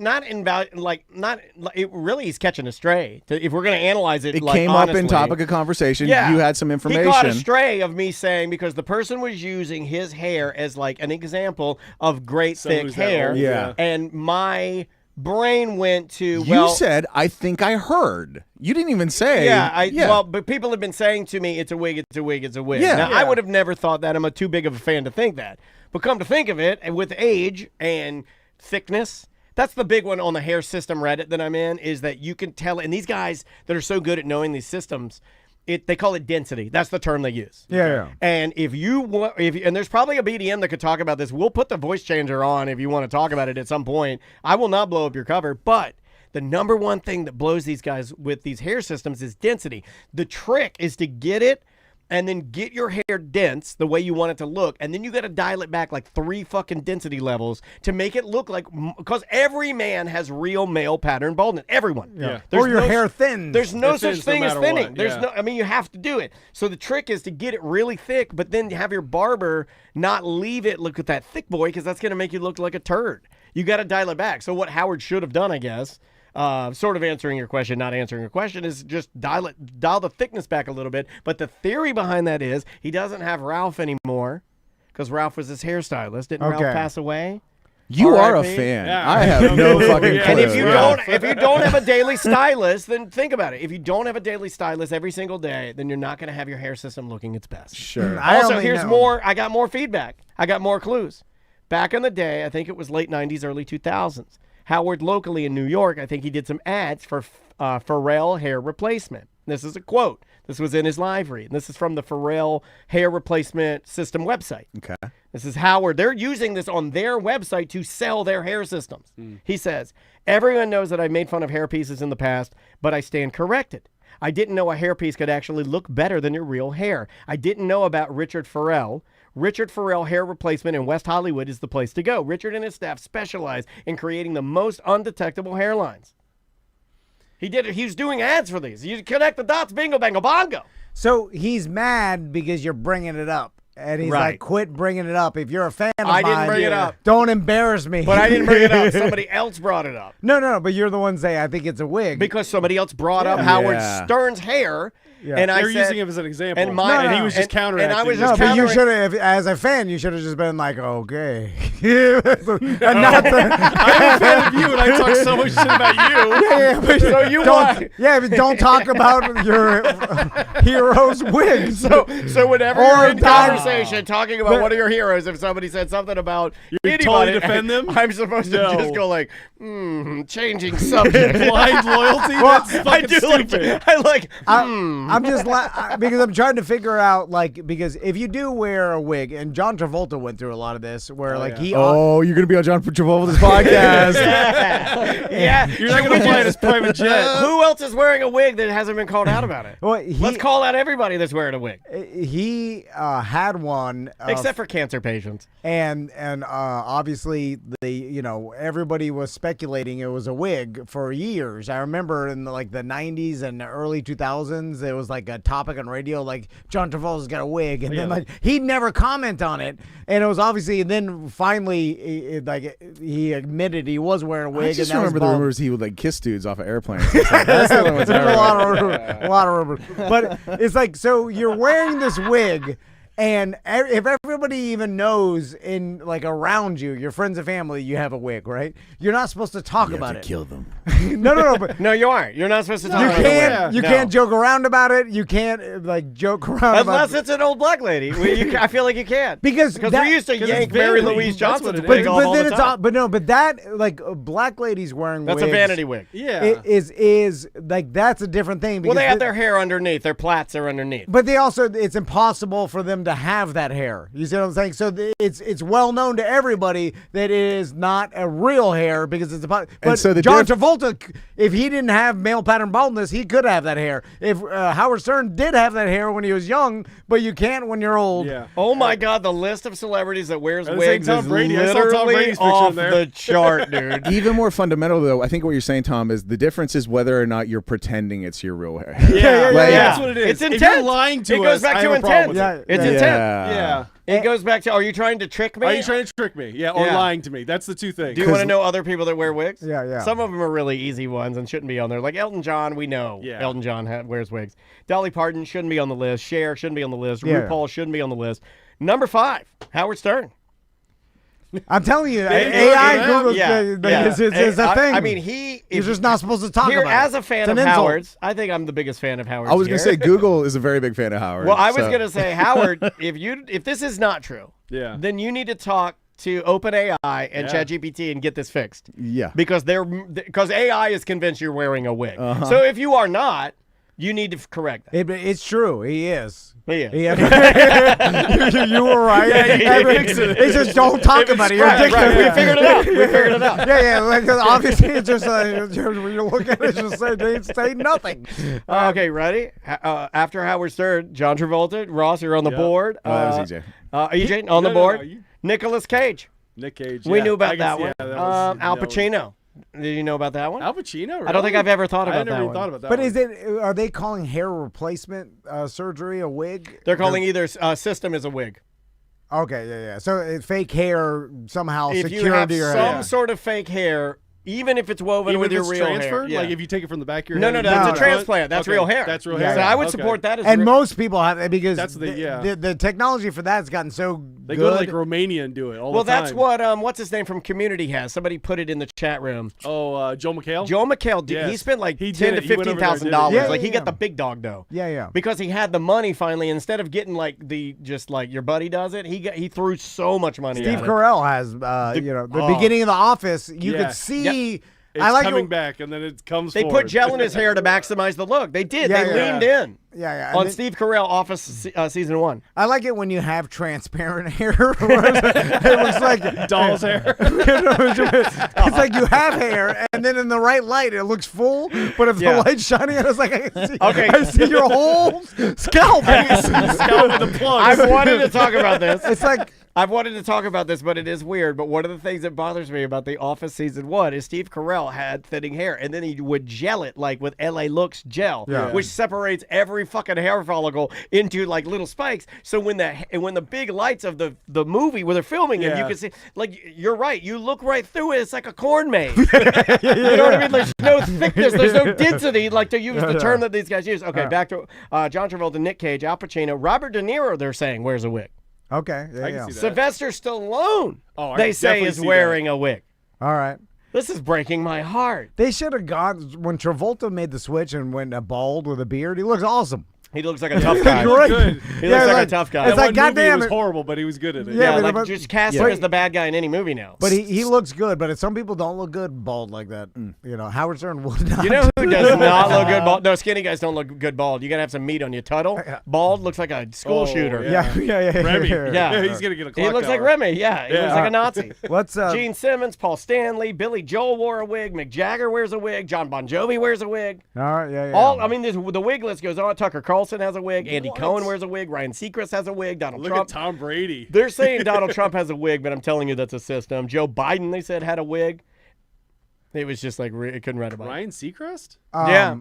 he's catching a stray. If we're going to analyze it,
it
like,
came
honestly.
up in topic of conversation.
Yeah.
You had some information.
He caught a stray of me saying, because the person was using his hair as, like, an example of great thick hair.
Yeah.
And my brain went to,
you said, I think I heard. You didn't even say.
Well, but people have been saying to me, it's a wig, it's a wig, it's a wig.
Yeah.
Now, I would have never thought that. I'm too big of a fan to think that. But come to think of it, and with age and thickness, that's the big one on the hair system Reddit that I'm in, is that you can tell, and these guys that are so good at knowing these systems, they call it density. That's the term they use.
Yeah.
And if you and there's probably a BDM that could talk about this. We'll put the voice changer on if you want to talk about it at some point. I will not blow up your cover, but the number one thing that blows these guys with these hair systems is density. The trick is to get it and then get your hair dense the way you want it to look, and then you got to dial it back like 3 fucking density levels to make it look like, because every man has real male pattern baldness. Everyone.
Yeah. Or your hair thins.
There's no such thing as thinning.
What.
There's no. I mean, you have to do it. So the trick is to get it really thick, but then have your barber not leave it look at that thick boy, because that's going to make you look like a turd. You got to dial it back. So what Howard should have done, I guess, sort of answering your question, not answering your question, is just dial the thickness back a little bit. But the theory behind that is he doesn't have Ralph anymore, because Ralph was his hairstylist. Didn't Ralph pass away?
You are a fan. Yeah. I have no fucking clue.
And if you don't have a daily stylist, then think about it. If you don't have a daily stylist every single day, then you're not going to have your hair system looking its best.
Sure.
Also, here's more. I got more feedback. I got more clues. Back in the day, I think it was late 90s, early 2000s. Howard, locally in New York, I think he did some ads for Pharrell hair replacement. This is a quote. This was in his live read. This is from the Pharrell hair replacement system website.
Okay.
This is Howard. They're using this on their website to sell their hair systems. He says, everyone knows that I've made fun of hair pieces in the past, but I stand corrected. I didn't know a hairpiece could actually look better than your real hair. I didn't know about Richard Pharrell. Richard Pharrell hair replacement in West Hollywood is the place to go. Richard and his staff specialize in creating the most undetectable hairlines. He was doing ads for these. You connect the dots, bingo, bango, bongo.
So he's mad because you're bringing it up. And he's like, quit bringing it up. If you're a fan of mine,
I didn't bring it up.
Don't embarrass me.
But I didn't bring it up. Somebody else brought it up.
No, but you're the one saying, I think it's a wig.
Because somebody else brought up Howard Stern's hair.
Yeah.
And
They're using him as an example.
And
he was just counteracting.
And I was
no,
just
but you should have, as a fan, you should have just been like, okay. And not
I'm a fan of you, and I talk so much shit about you.
Yeah, but
so you want?
Yeah, but don't talk about your hero's wigs.
So whenever you're in conversation talking about one of your heroes, if somebody said something about
you totally defend them,
I'm supposed to just go like, changing subject.
Blind loyalty. That's fucking stupid.
I'm just because I'm trying to figure out, like, because if you do wear a wig, and John Travolta went through a lot of this, where
you're gonna be on John Travolta's podcast.
Yeah,
you're not gonna fly this private jet.
Who else is wearing a wig that hasn't been called out about it?
Well,
Let's call call out everybody that's wearing a wig.
He had one,
Except for cancer patients.
and obviously everybody was speculating it was a wig for years. I remember in the 90s and early 2000s, it was like a topic on radio, like John Travolta's got a wig, and then he'd never comment on it, and it was obviously. And then finally, he admitted he was wearing a wig.
I just
and
remember the rumors he would kiss dudes off of airplanes.
That's the ones. There's a lot of rumors. But it's like, so you're wearing this wig, and if everybody even knows around you, your friends and family, you have a wig, right? You're not supposed to talk about it.
Kill them.
No. But
No, you aren't. You're not supposed to talk about it.
you can't joke around about it. You can't joke around
Unless
about
it's an old black lady. I feel like you can.
Because
we used to yank Mary Louise Johnson's wig off all the time.
Black ladies wearing
That's
wigs.
a vanity wig.
Yeah.
Is that's a different thing.
Well,
Because
they have their hair underneath. Their plaits are underneath.
But they also, it's impossible for them to have that hair. You see what I'm saying? So it's well known to everybody that it is not a real hair because it's but
so
John Travolta, if he didn't have male pattern baldness, he could have that hair. If Howard Stern did have that hair when he was young, but you can't when you're old.
Yeah.
Oh my God, the list of celebrities that wears
was
wigs
saying
is
Tom Brady. I saw Tom
literally
Brady's picture
off
in there.
the chart, dude.
Even more fundamental, though, I think what you're saying, Tom, is the difference is whether or not you're pretending it's your real hair.
Yeah.
Like,
That's what it is.
It's
If
intent.
you're lying to
it
us,
goes back
I
to
have a problem
intent.
with
Yeah,
it.
It's
yeah.
intent.
Yeah.
It goes back to, are you trying to trick me?
Are you trying to trick me? Yeah, or
Yeah.
lying to me. That's the two things.
Do you want to know other people that wear wigs?
Yeah.
Some of them are really easy ones and shouldn't be on there. Like Elton John, we know.
Yeah.
Elton John wears wigs. Dolly Parton shouldn't be on the list. Cher shouldn't be on the list.
Yeah.
RuPaul shouldn't be on the list. Number 5, Howard Stern.
I'm telling you,
They-
AI Google
Yeah.
is a thing.
I mean,
you're just not supposed to talk
here,
about
as
it.
a fan
It's
of
an insult.
Howard's, I think I'm the biggest fan of Howard's.
I was going to
here.
say Google is a very big fan of Howard.
Well, I was
so-
going to say, Howard, if this is not true, then you need to talk to OpenAI and ChatGPT and get this fixed.
Yeah.
Because AI is convinced you're wearing a wig. So if you are not, you need to correct that.
It's true. He is.
He is.
You were right. It's just don't talk about it. You're
Right,
ridiculous.
right. We figured it out. We figured it out.
Yeah. Like, obviously, it's just when you look at it, it's just say nothing.
Okay, ready? After Howard Stern, John Travolta, Ross, you're on the board.
that was EJ.
EJ on the board.
No,
Nicolas Cage.
Nick Cage.
We
yeah.
knew
I
about
can
that
see-
one.
yeah, that was-
Al
that was-
Pacino. Did you know about that one?
Al Pacino? Really?
I don't think I've ever thought about
I never
that
even
one.
thought about that
But
one.
are they calling hair replacement surgery a wig?
They're calling either system as a wig.
Okay, yeah. So fake hair somehow
If
secured
you have
to your
some
head.
sort of fake hair, even if it's woven
Even
with
if
your
it's
real
transferred,
hair.
like if you take it from the back of your
No,
head.
that's
No,
a
no.
transplant. That's
Okay,
real hair.
That's real
Yeah,
hair.
So I would
Okay.
support that as
And
real.
most people have it because
That's
the technology for that has gotten so
They
good.
go to like Romania and do it all
Well,
the time.
that's what what's his name from Community has. Somebody put it in the chat room.
Oh, Joe McHale?
Joe McHale, he
Yes.
spent like
He
$10,000
did
to
it. He went over there and did it.
$15,000.
Yeah,
Like he
yeah,
got
yeah.
the big dog though.
Yeah.
Because he had the money finally. Instead of getting like just like your buddy does it, he threw so much money.
Steve
at it.
Carell has, the beginning of The Office. You
Yeah.
could see.
It's
I like
coming
it-
back, and then it comes
They
forward.
put gel in his hair to maximize the look. They did.
Yeah,
they
yeah.
leaned in.
Yeah.
On
And then-
Steve Carell, Office season 1.
I like it when you have transparent hair. It looks like
Doll's hair.
It's like you have hair, and then in the right light, it looks full. But if
Yeah.
the light's shining, it's like
Okay.
I see your whole scalp.
Scalp with the plug.
I've wanted to talk about this.
It's like
I've wanted to talk about this, but it is weird. But one of the things that bothers me about The Office season 1 is Steve Carell had thinning hair, and then he would gel it like with LA Looks gel,
Yeah.
which separates every fucking hair follicle into like little spikes. So when the big lights of the movie where they're filming it, you
Yeah.
can see like you're right. You look right through it. It's like a corn maze. You know what I mean? There's no thickness. There's no density, like to use the term that these guys use. Okay, back to John Travolta, Nick Cage, Al Pacino, Robert De Niro. They're saying wears a wig.
okay,
I
yeah.
can see that.
Sylvester Stallone,
Oh, I
they
can
say,
definitely
is
see
wearing a wig.
All right.
This is breaking my heart.
They should have gone when Travolta made the switch and went bald with a beard. He looks awesome.
He looks like a tough guy.
Great.
good.
He looks like a tough guy.
It's
That
like,
one movie,
goddamn
it was
it.
horrible, but he was good at it.
Yeah,
Yeah,
but-
like just cast him
but-
as the bad guy in any movie now.
But he looks good. But some people don't look good bald like that. You know, Howard Stern would not.
you know who does not look good bald? No, skinny guys don't look good bald. You gotta have some meat on your tuttle. Bald looks like a school
Oh,
shooter.
yeah.
Yeah.
Remy.
Yeah.
He's going to get a clock
He looks like
tower.
Remy. Yeah, he looks like a Nazi.
What's
Gene Simmons, Paul Stanley, Billy Joel wore a wig. Mick Jagger wears a wig. John Bon Jovi wears a wig.
All right, yeah.
All I mean, the wig list goes on. Tucker Carlson Carlson has a wig. Andy Cohen wears a wig. Ryan Seacrest has a wig. Donald
Look
Trump.
at Tom Brady.
They're saying Donald Trump has a wig, but I'm telling you that's a system. Joe Biden, they said, had a wig. It was just like it couldn't write about it.
Ryan Seacrest?
Yeah.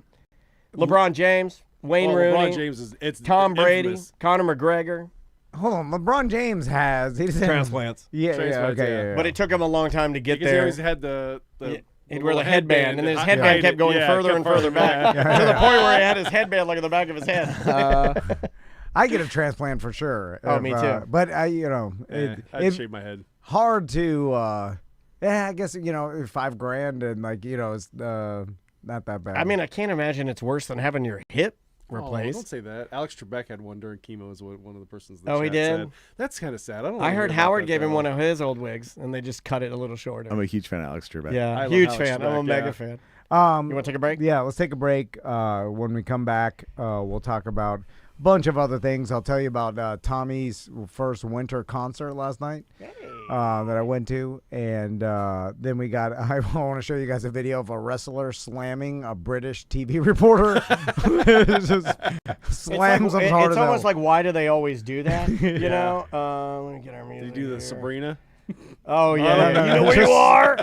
LeBron James, Wayne Rooney,
LeBron James is
Tom Brady,
infamous.
Conor McGregor.
Hold on, LeBron James has
Transplants.
Yeah.
But it took him a long time to get
Because
there.
he always had
He'd wear the headband, and his headband kept going further and further back to the point where he had his headband like in the back of his head.
I get a transplant for sure.
Oh, me too.
But
I'd shave my head.
Hard to, I guess, $5,000 and it's not that bad.
I mean, I can't imagine it's worse than having your hip replaced.
Don't say that. Alex Trebek had one during chemo, is what one of the persons.
Oh, he did?
Said. That's kind of sad.
I heard Howard gave him one of his old wigs, and they just cut it a little shorter.
I'm a huge fan of Alex Trebek.
Yeah, huge fan. I'm a mega fan. You want to take a break?
Yeah, let's take a break. When we come back, we'll talk about a bunch of other things. I'll tell you about Tommy's first winter concert last night that I went to. And then I want to show you guys a video of a wrestler slamming a British TV reporter. Just slams him hard as
It's almost
hell.
like, why do they always do that? You know? Let me get our music.
They do the
here.
Sabrina.
Oh, yeah. You know where you are?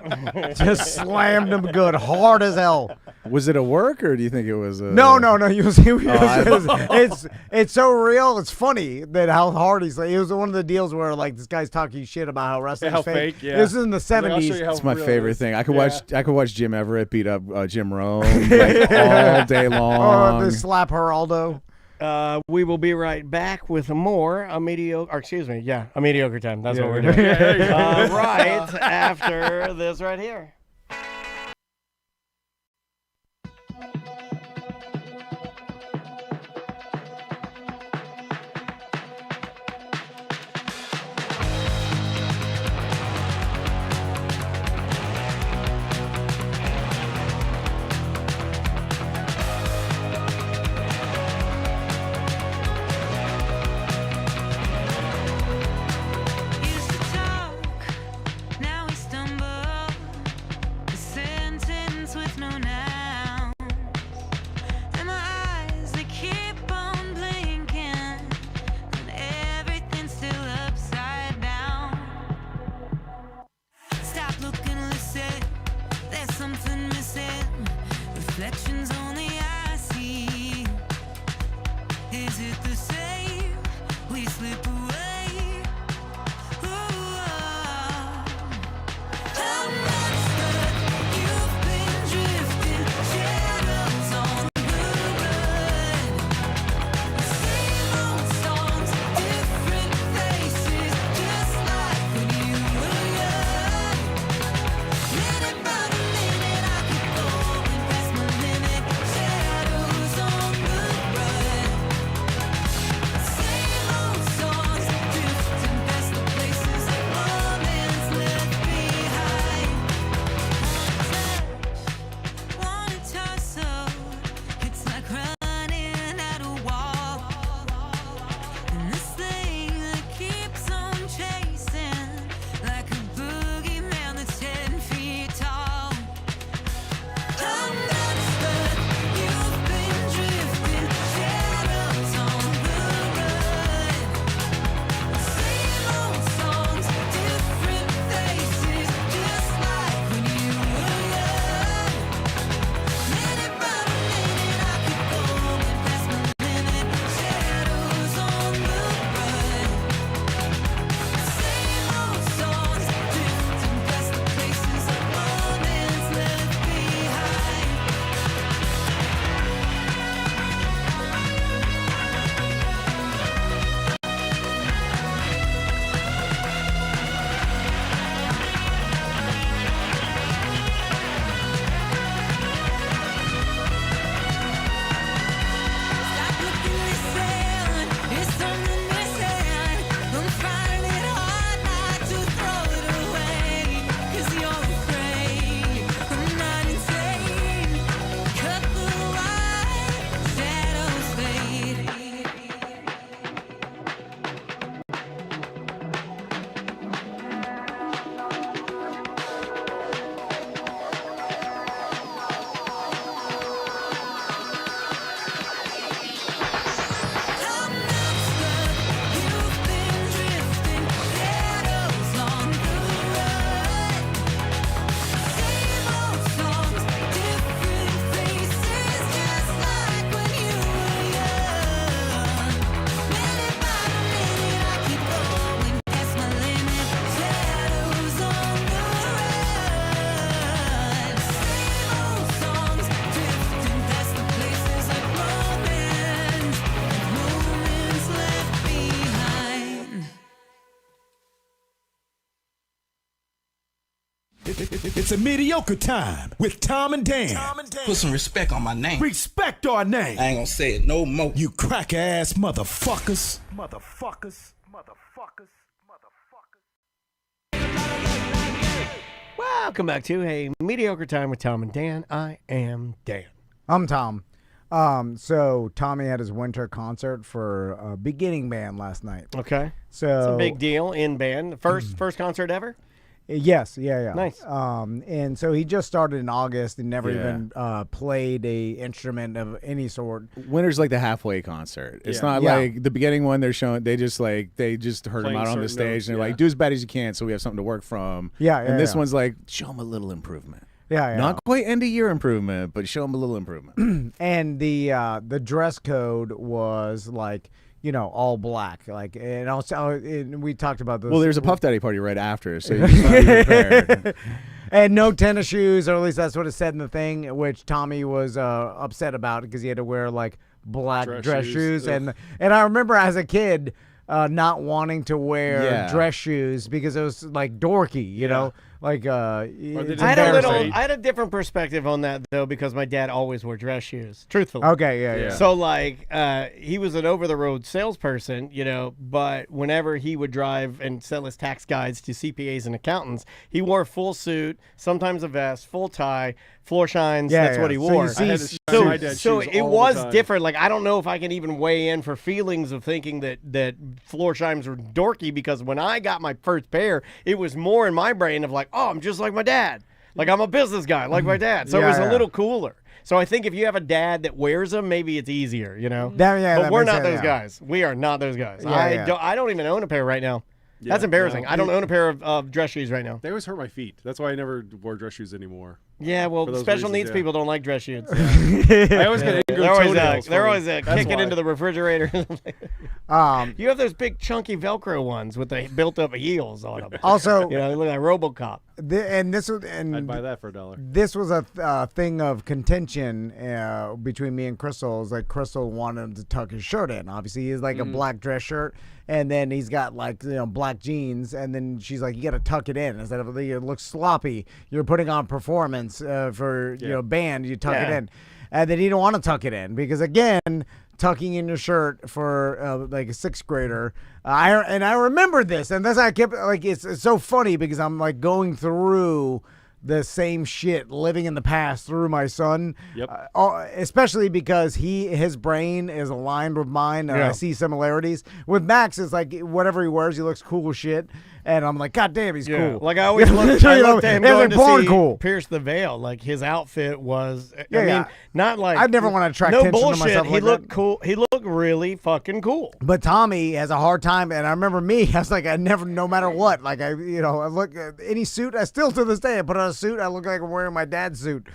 Just slammed him good, hard as hell.
Was it a work, or do you think it was a...
No. It's so real. It's funny that how hard he's like. It was one of the deals where like this guy's talking shit about how wrestling's fake.
Yeah.
This is in the 70s.
It's my favorite thing. I could watch Jim Everett beat up Jim Rome like, all day long.
Or they slap Geraldo.
We will be right back with more a mediocre time. That's what we're doing. Right after this right here.
It's a mediocre time with Tom and Dan.
Put some respect on my name.
Respect our name.
I ain't gonna say it no more.
You cracker ass motherfuckers.
Welcome back to a mediocre time with Tom and Dan. I am Dan.
I'm Tom. So Tommy had his winter concert for a beginning band last night.
Okay.
So
it's a big deal in band. First concert ever?
Yes, yeah.
Nice.
And so he just started in August and never even played a instrument of any sort.
Winter's like the halfway concert. It's not like the beginning one they're showing. They just heard him out on the stage and they're like, do as bad as you can, so we have something to work from. And this one's like, show him a little improvement. Not quite end of year improvement, but show him a little improvement.
And the dress code was like, all black. Like, and also, and we talked about this.
Well, there's a Puff Daddy party right after, so you just gotta be prepared.
And no tennis shoes, or at least that's what it said in the thing, which Tommy was upset about because he had to wear like black dress shoes. And I remember as a kid not wanting to wear dress shoes because it was like dorky, you know. Like I
had a different perspective on that though because my dad always wore dress shoes. Truthfully.
Okay, yeah.
So like he was an over the road salesperson, but whenever he would drive and sell his tax guides to CPAs and accountants, he wore a full suit, sometimes a vest, full tie, floor shines. That's what he wore.
So
it was different. Like I don't know if I can even weigh in for feelings of thinking that floor shines were dorky because when I got my first pair, it was more in my brain of like, oh, I'm just like my dad. Like I'm a business guy like my dad. So it was a little cooler. So I think if you have a dad that wears them, maybe it's easier, But we're not those guys. We are not those guys. I don't even own a pair right now. That's embarrassing. I don't own a pair of dress shoes right now.
They always hurt my feet. That's why I never wore dress shoes anymore.
Yeah, well, special needs people don't like dress shoes.
I always get
They're always kicking into the refrigerator. You have those big chunky Velcro ones with the built-up heels on them.
Also,
they look like RoboCop.
I'd buy that for $1.
This was a thing of contention between me and Crystal. It's like Crystal wanted him to tuck his shirt in. Obviously, he's like a black dress shirt, and then he's got like black jeans, and then she's like, "You got to tuck it in instead of it looks sloppy. You're putting on performance for band. You tuck it in." And then he didn't want to tuck it in because again, tucking in your shirt for like a sixth grader. I remember this, and that's how I kept like it's so funny because I'm like going through the same shit living in the past through my son.
Yep.
Especially because his brain is aligned with mine and I see similarities. With Max, it's like whatever he wears, he looks cool as shit. And I'm like, God damn, he's cool.
Like I always looked at him going to see Pierce the Veil. Like his outfit was, not like
I'd never want to attract
no
attention
bullshit.
to myself.
He looked cool. He looked really fucking cool.
But Tommy has a hard time, and I remember me. I was like, I never, no matter what, like I look at any suit. I still to this day, I put on a suit. I look like I'm wearing my dad's suit.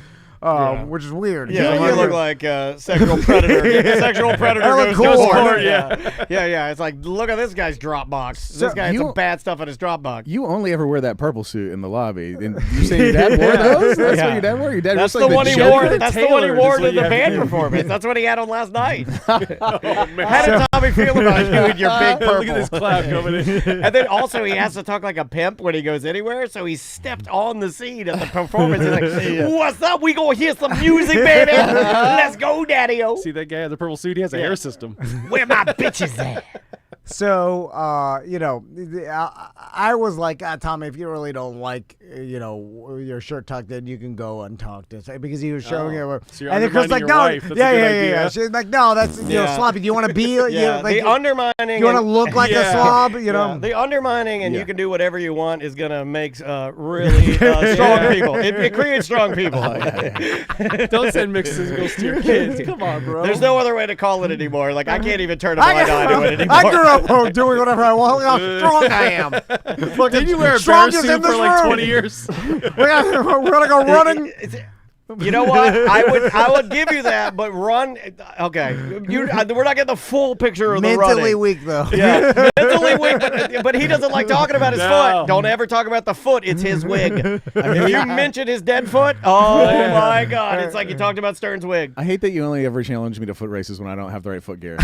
Which is weird.
Yeah, you look like a sexual predator. Sexual predator goes
cool.
to sport. Yeah. It's like, look at this guy's Dropbox. This guy has some bad stuff in his Dropbox.
You only ever wear that purple suit in the lobby. And you saying your dad wore those? That's what your dad wore? Your dad
That's
was like
the one he wore. That's the one he wore to the band
do.
performance. That's what he had on last night. How did Tommy feel about you and your big purple?
Look at this clap coming in.
And then also he has to talk like a pimp when he goes anywhere, so he stepped on the scene at the performance. He's like, what's up? We gonna hear some music, baby. Let's go, daddy-o.
See that guy in the purple suit? He has a hair system.
Where my bitches at?
So, I was like, Tommy, if you really don't like, your shirt tucked in, you can go untucked. Because he was showing it.
So
and then Chris like, no, yeah. She's like, no, that's sloppy. Do you want to be?
The undermining.
You want to look like a slob?
The undermining, and you can do whatever you want, is gonna make really strong people. It creates strong people.
Don't send mixed signals to your kids. Come on, bro.
There's no other way to call it anymore. Like I can't even turn a blind eye to it anymore.
I grew up doing whatever I want. Look how strong I am.
Did you wear a bear suit for like 20 years?
We're gonna go running.
You know what? I would give you that, but run. Okay, we're not getting the full picture of the running.
Mentally weak though.
Yeah, mentally weak, but he doesn't like talking about his foot. Don't ever talk about the foot. It's his wig. If you mention his dead foot, oh my God, it's like you talked about Stern's wig.
I hate that you only ever challenge me to foot races when I don't have the right foot gear.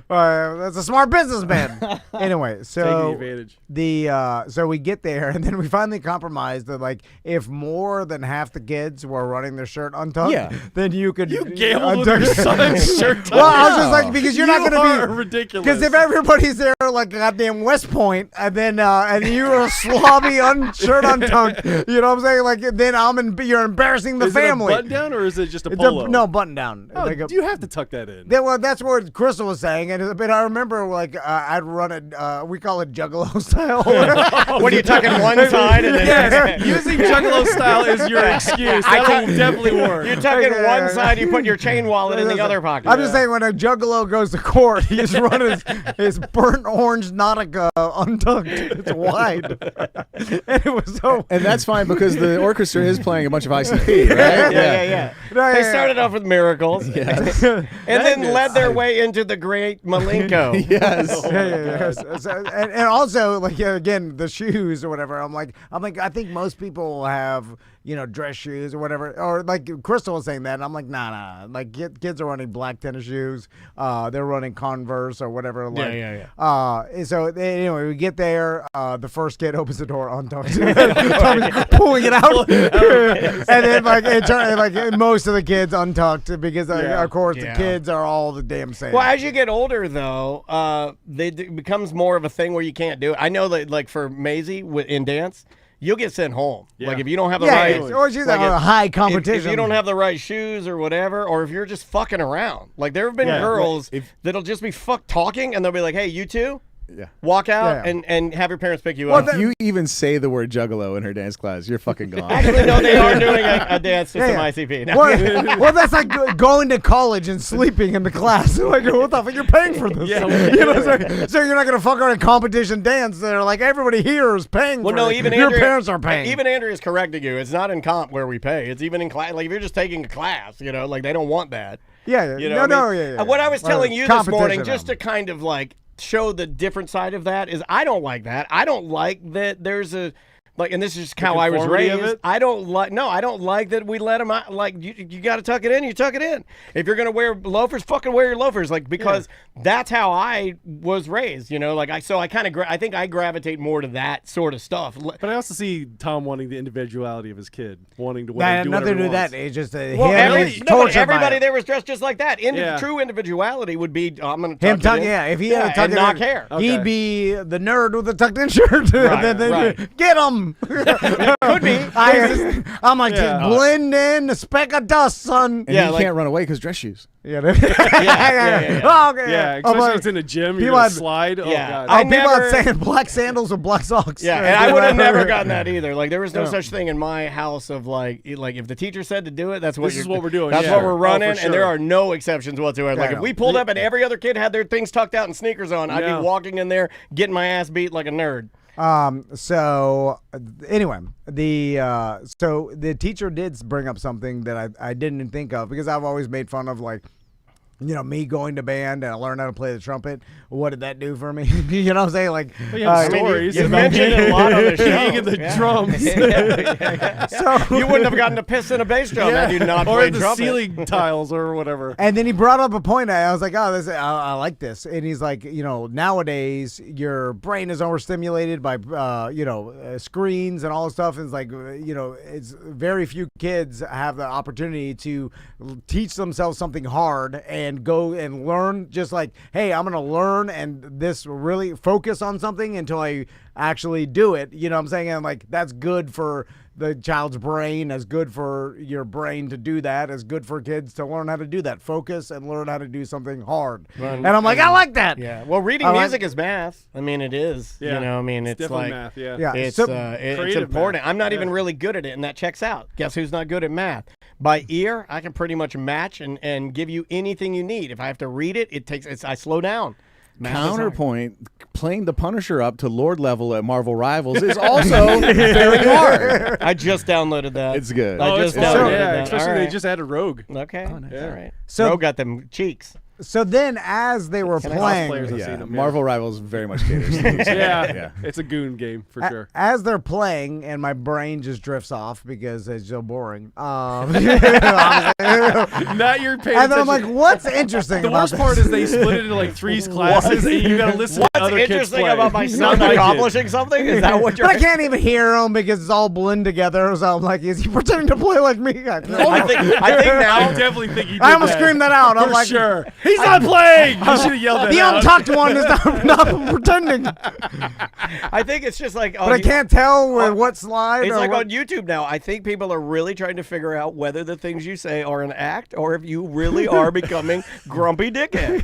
That's a smart businessman. Anyway, so
taking advantage.
So we get there, and then we finally compromised that like if more than half the kids were running their shirt untucked, then you could
gambled with your son's shirt tucked.
Well, I was just like, because you're not going to be
ridiculous.
Because if everybody's there like goddamn West Point, and then and you're a slobby shirt untucked, you know what I'm saying? Like then you're embarrassing the family.
Is it a button down or is it just a polo?
No, button down.
Oh,
like
you have to tuck that in.
Well, that's what Crystal was saying, but I remember like I'd run it. We call it Juggalo style.
What are you tucking one side? And then
yes, using Juggalo style is your excuse. That will definitely work.
You're tucking one side, you put your chain wallet in the other pocket.
I'm just saying, when a Juggalo goes to court, he just runs his burnt orange Nautica untucked. It's wide. And it was so.
And that's fine because the orchestra is playing a bunch of ICP, right?
Yeah. They started off with Miracles, and then led their way into the great Malenko.
Yes.
Yes. And also, like again, the shoes or whatever. I'm like, I think most people will have, dress shoes or whatever. Or like Crystal was saying that, and I'm like, nah. Like kids are running black tennis shoes. They're running Converse or whatever. Like, so anyway, we get there. The first kid opens the door untucked, pulling it out, and then like most of the kids untucked because of course the kids are all the damn same.
Well, as you get older though, it becomes more of a thing where you can't do it. I know that like for Maisie in dance, you'll get sent home. Yeah. Like if you don't have the right,
or she's like a high competition.
If you don't have the right shoes or whatever, or if you're just fucking around. Like there have been girls that'll just be talking, and they'll be like, "Hey, you two."
Yeah.
Walk out and have your parents pick you up.
If you even say the word Juggalo in her dance class, you're fucking gone.
Actually, no, they are doing a dance to some ICP. No.
Well, that's like going to college and sleeping in the class. Like, what the fuck? You're paying for this. So you're not going to fuck around a competition dance. They're like, everybody here is paying for it.
Even
your
Andrea,
parents are paying.
Even Andrea's correcting you. It's not in comp where we pay. It's even in class. Like, if you're just taking a class, like, they don't want that.
Yeah.
What I was telling you this morning, just to kind of, like, show the different side of that is I don't like that. I don't like that there's a and this is just how I was raised. I don't like that we let them out. Like you got to tuck it in, you tuck it in. If you're going to wear loafers, fucking wear your loafers. Like because that's how I was raised, I think I gravitate more to that sort of stuff.
But I also see Tom wanting the individuality of his kid, wanting to do whatever
nothing to do with
wants.
that. It's just
everybody there was dressed just like that. True individuality would be I'm going to tuck it in.
If he had a tucked in
knock hair,
he'd be the nerd with the tucked in shirt.
Right.
Get him.
Could be.
I'm like, blend in, a speck of dust, son.
And you can't run away because dress shoes.
Yeah.
Oh, okay. Yeah, especially when it's in a gym, you're going to slide.
God. People are saying black sandals or black socks.
Yeah, and I would have never gotten that either. Like, there was no such thing in my house of, like if the teacher said to do it, that's what
we're doing.
That's what we're running, and there are no exceptions whatsoever. Like, if we pulled up and every other kid had their things tucked out and sneakers on, I'd be walking in there getting my ass beat like a nerd.
So anyway, the teacher did bring up something that I didn't think of because I've always made fun of me going to band and I learned how to play the trumpet. What did that do for me? You know what I'm saying? Like,
stories.
You mentioned it a lot on the show.
King of the drums.
So you wouldn't have gotten to piss in a bass drum had you not played
the
trumpet.
ceiling tiles or whatever.
And then he brought up a point. I was like, I like this. And he's like, nowadays your brain is overstimulated by, screens and all this stuff. And it's like, it's very few kids have the opportunity to teach themselves something hard and go and learn just like, hey, I'm going to learn and this really focus on something until I actually do it. You know what I'm saying? And like, that's good for the child's brain, as good for your brain to do that, as good for kids to learn how to do that, focus and learn how to do something hard. And I'm like, I like that.
Yeah. Well, reading music is math. I mean, it is.
Yeah.
It's
like
math.
Yeah.
It's important.
Math.
I'm not even really good at it, and that checks out. Guess who's not good at math? By ear, I can pretty much match and give you anything you need. If I have to read it, I slow down.
Counterpoint, playing the Punisher up to Lord level at Marvel Rivals is also very hard.
I just downloaded that.
It's good.
I just downloaded that.
Especially they just added Rogue.
Okay. All right.
So-
Rogue got them cheeks.
So then, as they were playing,
Marvel Rivals very much caters to these.
Yeah, it's a goon game for sure.
As they're playing, and my brain just drifts off because it's so boring.
Not your paying
And then I'm
attention.
like, what's interesting
The
about
worst
this?
part is they split it into like 3 classes, and you got to listen to other kids
interesting
play.
about my son
Not
accomplishing something? Is that what you're?
But I can't even hear him because it's all blend together. So I'm like, is he pretending to play like me? I
think now.
I definitely think he did
I almost screamed that out. I'm
For
like,
sure. He's not playing. You should have yelled that
the
out.
untucked one is not pretending.
I think it's just like.
But I can't tell what slide.
It's
or
like
what.
on YouTube now. I think people are really trying to figure out whether the things you say are an act or if you really are becoming grumpy dickhead.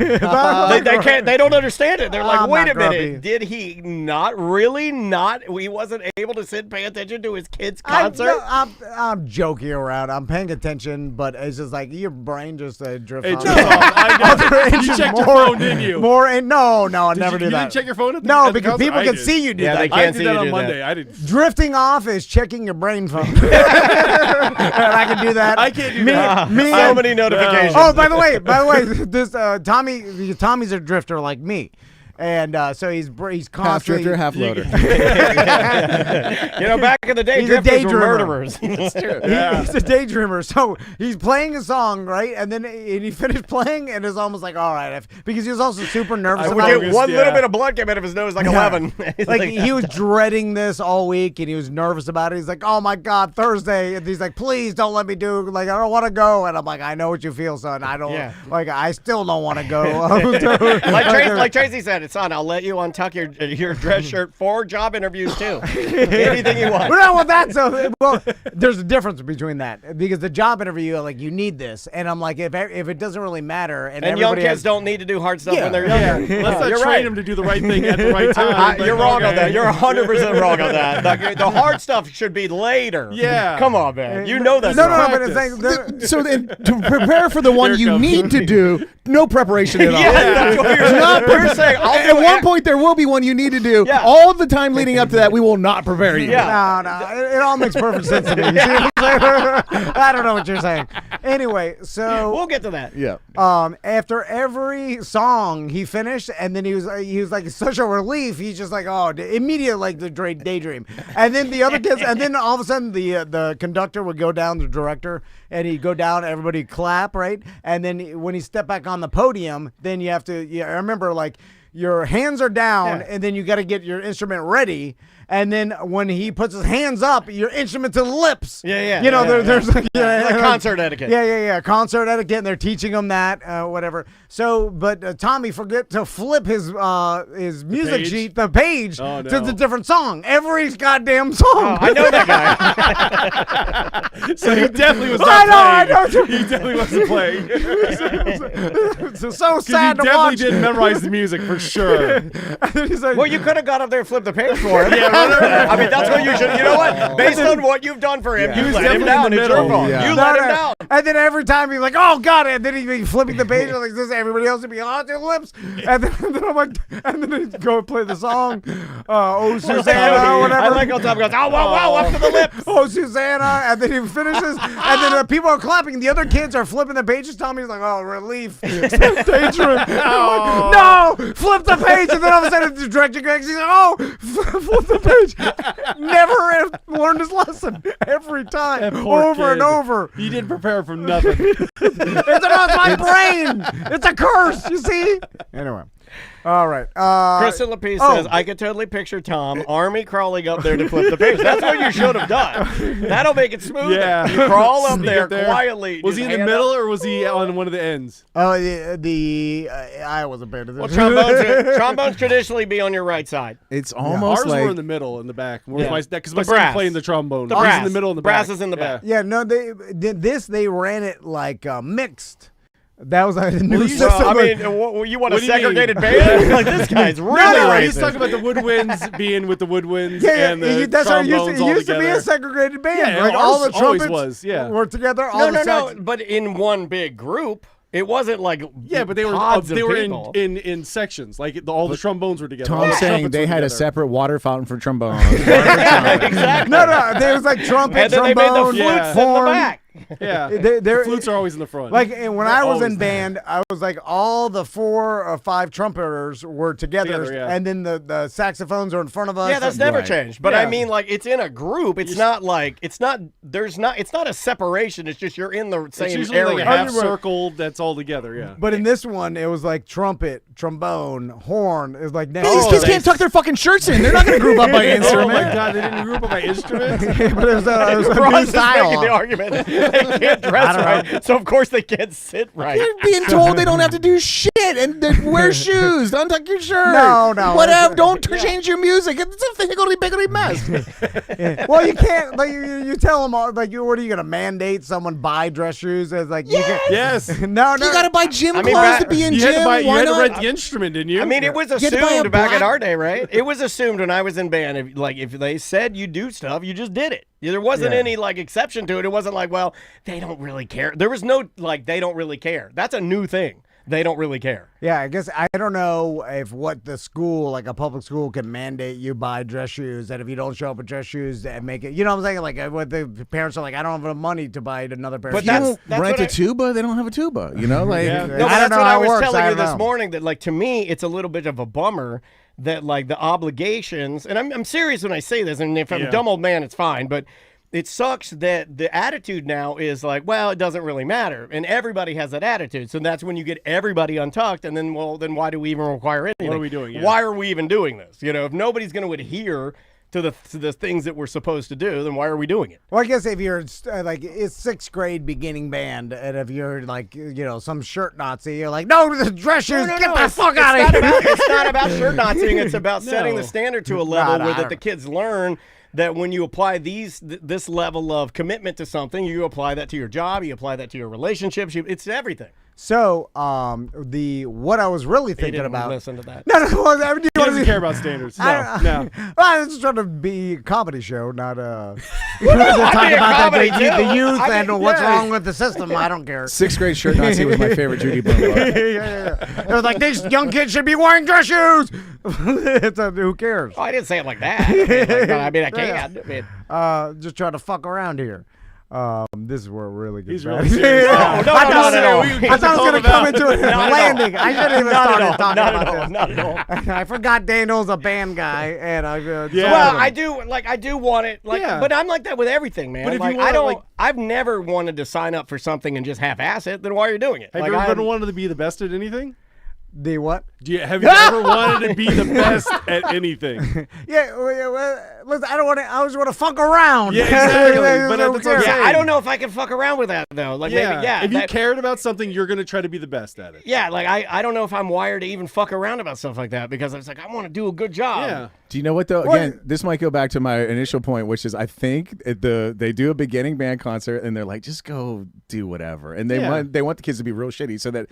They can't. They don't understand it. They're like,
I'm
wait
not
a minute.
grumpy.
Did he not really not? He wasn't able to sit and pay attention to his kid's concert.
I'm joking around. I'm paying attention, but it's just like your brain just drifts
It
off.
just I know.
It's
You
just
checked your
more-
phone, didn't you?
No, I never do
you
that.
didn't check your phone at the
No,
at the
because
concert?
people
I
can
did.
see you do
Yeah,
that.
they
I
can't
did
see
that
you
on
do
Monday.
that.
I didn't.
Drifting off is checking your brain phone. And I can do that.
I can't do
me,
that.
Me
So
and-
many notifications.
Oh, by the way, this Tommy's a drifter like me. And so he's
Half
constantly
drifter, half loader.
Back in the day,
He's a
drifters were
daydreamer.
murderers.
It's true.
He's a daydreamer. So he's playing a song, right? And then he finished playing and is almost like, all right. Because he was also super nervous
I
about
would
it.
get one little bit of blood came out of his nose like 11. He's
Like he was dreading this all week and he was nervous about it. He's like, oh my God, Thursday. And he's like, please don't let me do, like, I don't want to go. And I'm like, I know what you feel, son. I don't, I still don't want to go.
like Tracy said, son, I'll let you untuck your dress shirt for job interviews too. Anything you want.
Well, well, there's a difference between that because the job interview, like, you need this, and I'm like, if it doesn't really matter, and
young kids
has,
don't need to do hard stuff when they're younger.
Let's not
You're
train
right.
them to do the right thing at the right time.
You're wrong on that. You're 100% wrong on that. The hard stuff should be later.
Yeah.
Come on, man. You know that.
No, but it's like,
So then, to prepare for the one you need to do, no preparation at all.
Yeah, that's what you're saying.
At one point, there will be one you need to do.
Yeah.
All the time leading up to that, we will not prepare you.
Yeah.
No, it all makes perfect sense to me. You see what I'm saying? I don't know what you're saying. Anyway, so
We'll get to that.
Yeah.
after every song he finished, and then he was like such a relief. He's just like, oh, immediate like the daydream. And then the other kids, and then all of a sudden the conductor would go down, the director, and he'd go down, everybody clap, right? And then when he stepped back on the podium, then you have to. I remember like your hands are down, and then you got to get your instrument ready. And then when he puts his hands up, your instrument to the lips.
Yeah.
You know, there's like,
like concert etiquette.
Yeah. Concert etiquette, and they're teaching him that, whatever. So, but Tommy forget to flip his music
page?
sheet, the page,
Oh, no.
to the different song. Every goddamn song.
Oh, I know that guy.
So he definitely was
I
not
know.
playing. He definitely wasn't playing.
It's so sad to
He definitely
watch.
didn't memorize the music for sure.
He's like,
Well, you could have got up there and flipped the page for him.
Yeah, whatever.
I mean, that's what you should. You know what? Based on what you've done for him,
He
you
was
let him
definitely
down.
in the
It's your
middle.
fault.
Yeah.
You
No,
let him
no.
down.
And then every time he's like, oh, God. And then he'd be flipping the page like this. Everybody else would be on their lips. And then I'm like, and then he'd go and play the song, Oh, Susanna, or whatever.
I like how Tom goes, oh, wow, up to the lips.
Oh, Susanna. And then he finishes. And then people are clapping. The other kids are flipping the pages. Tommy's like, oh, relief. Daydream. No, flip the page. And then all of a sudden the director Greg's he's like, oh, flip the page. Never learned his lesson. Every time.
That poor
Over and
kid.
over.
He didn't prepare for nothing.
It's about my brain. It's a curse, you see? Anyway. All right.
Kristen Lapise says, I could totally picture Tom, army crawling up there to flip the page. That's what you should have done. That'll make it smoother.
Yeah.
You crawl up
Sneak
there
up there.
quietly.
Was
just
he in the
hand
middle
up.
or was he on one of the ends?
Oh, I wasn't paying attention.
Well, trombones traditionally be on your right side.
It's almost
Ours
like
were in the middle, in the back.
Yeah.
Because
The
my son
brass.
playing the trombone.
The
He's
brass.
in the middle and the
Brass
back.
is in the back.
Yeah, no, they ran it like mixed. That was a new
you
system.
Well, I mean, you want a
What do you mean?
segregated band? Like, this guy's really racist.
He's talking about the woodwinds being with the woodwinds
yeah,
and the
that's how it
trombones all
used to be
together.
a segregated band.
Yeah,
like
ours
all the
always
trumpets
was, yeah.
were together. All
No,
the
no,
sax-
but in one big group. It wasn't like
but they were in sections. Like all the trombones were together.
Tom's saying they had a separate water fountain for trombone.
Exactly.
No, there was like trumpet,
and then
trombone,
they made the flutes
horn.
in the back.
Yeah, the flutes are always in the front.
Like when I was in band, I was like all the 4 or 5 trumpeters were together, and then the saxophones are in front of us.
Yeah, that's never changed. But I mean, like it's in a group. It's not like it's not a separation. It's just you're in the same
it's usually
area.
like a half circle that's all together. Yeah.
But in this one, it was like trumpet, trombone, horn. It was like
these kids can't tuck their fucking shirts in. They're not going to group up by instrument.
Oh my god, they didn't group up by instruments.
But it was a new style.
Making the argument. They can't dress right, so of course they can't sit right.
They're being told they don't have to do shit and wear shoes. Don't tuck your shirt.
No.
Whatever. Don't change your music. It's a big mess.
Well, you can't. Like you tell them all. Like, what are you gonna mandate someone buy dress shoes? It's like
yes.
No.
You got to buy gym clothes to be in gym.
You had to rent the instrument, didn't you?
I mean, it was assumed back in our day, right? It was assumed when I was in band. If they said you do stuff, you just did it. There wasn't any like exception to it. It wasn't like, well, they don't really care. There was no like they don't really care. That's a new thing. They don't really care.
Yeah, I guess I don't know if what the school, like a public school, can mandate you buy dress shoes, and if you don't show up with dress shoes and make it, you know what I'm saying? Like what the parents are like, I don't have enough money to buy another pair.
But
of shoes.
that's rent a tuba. They don't have a tuba. You know, like
No, but that's what I was telling you this morning. That like to me, it's a little bit of a bummer that like the obligations, and I'm serious when I say this. And if I'm a dumb old man, it's fine, but. It sucks that the attitude now is like, well, it doesn't really matter. And everybody has that attitude. So that's when you get everybody untucked. And then, then why do we even require anything?
What are we doing? Yeah.
Why are we even doing this? You know, if nobody's going to adhere to the things that we're supposed to do, then why are we doing it?
Well, I guess if you're like, it's 6th grade beginning band, and if you're like, some shirt Nazi, you're like, no, the dress shoes, get the fuck out of here.
It's not about shirt Naziing. It's about setting the standard to a level where that the kids learn that when you apply this level of commitment to something, you apply that to your job, you apply that to your relationships, it's everything.
So, what I was really thinking about.
Listen to that.
No,
he doesn't care about standards. No.
I was just trying to be a comedy show, not talk about the youth and what's wrong with the system. I don't care.
6th grade shirt Nazi was my favorite Judy Blume.
It was like, these young kids should be wearing dress shoes. Who cares?
Oh, I didn't say it like that. I mean, I can.
Just trying to fuck around here. This is where it really gets
He's
bad.
really serious. No,
I thought I was going to come into a landing. I shouldn't even started talking about this.
Not at all.
I forgot Daniel's a band guy, and
Well, I do want it, but I'm like that with everything, man. But if like, I've never wanted to sign up for something and just half-ass it. Then why are you doing it?
Have you ever wanted to be the best at anything?
The what?
Have you ever wanted to be the best at anything?
Listen, I don't want to. I always want to fuck around.
Yeah, exactly. But that's what I'm saying.
I don't know if I can fuck around with that though. Like maybe,
if you cared about something, you're gonna try to be the best at it.
Yeah, like I don't know if I'm wired to even fuck around about stuff like that because it's like I want to do a good job.
Yeah.
Do you know what though? Again, this might go back to my initial point, which is I think they do a beginning band concert and they're like, just go do whatever, and they want the kids to be real shitty, so that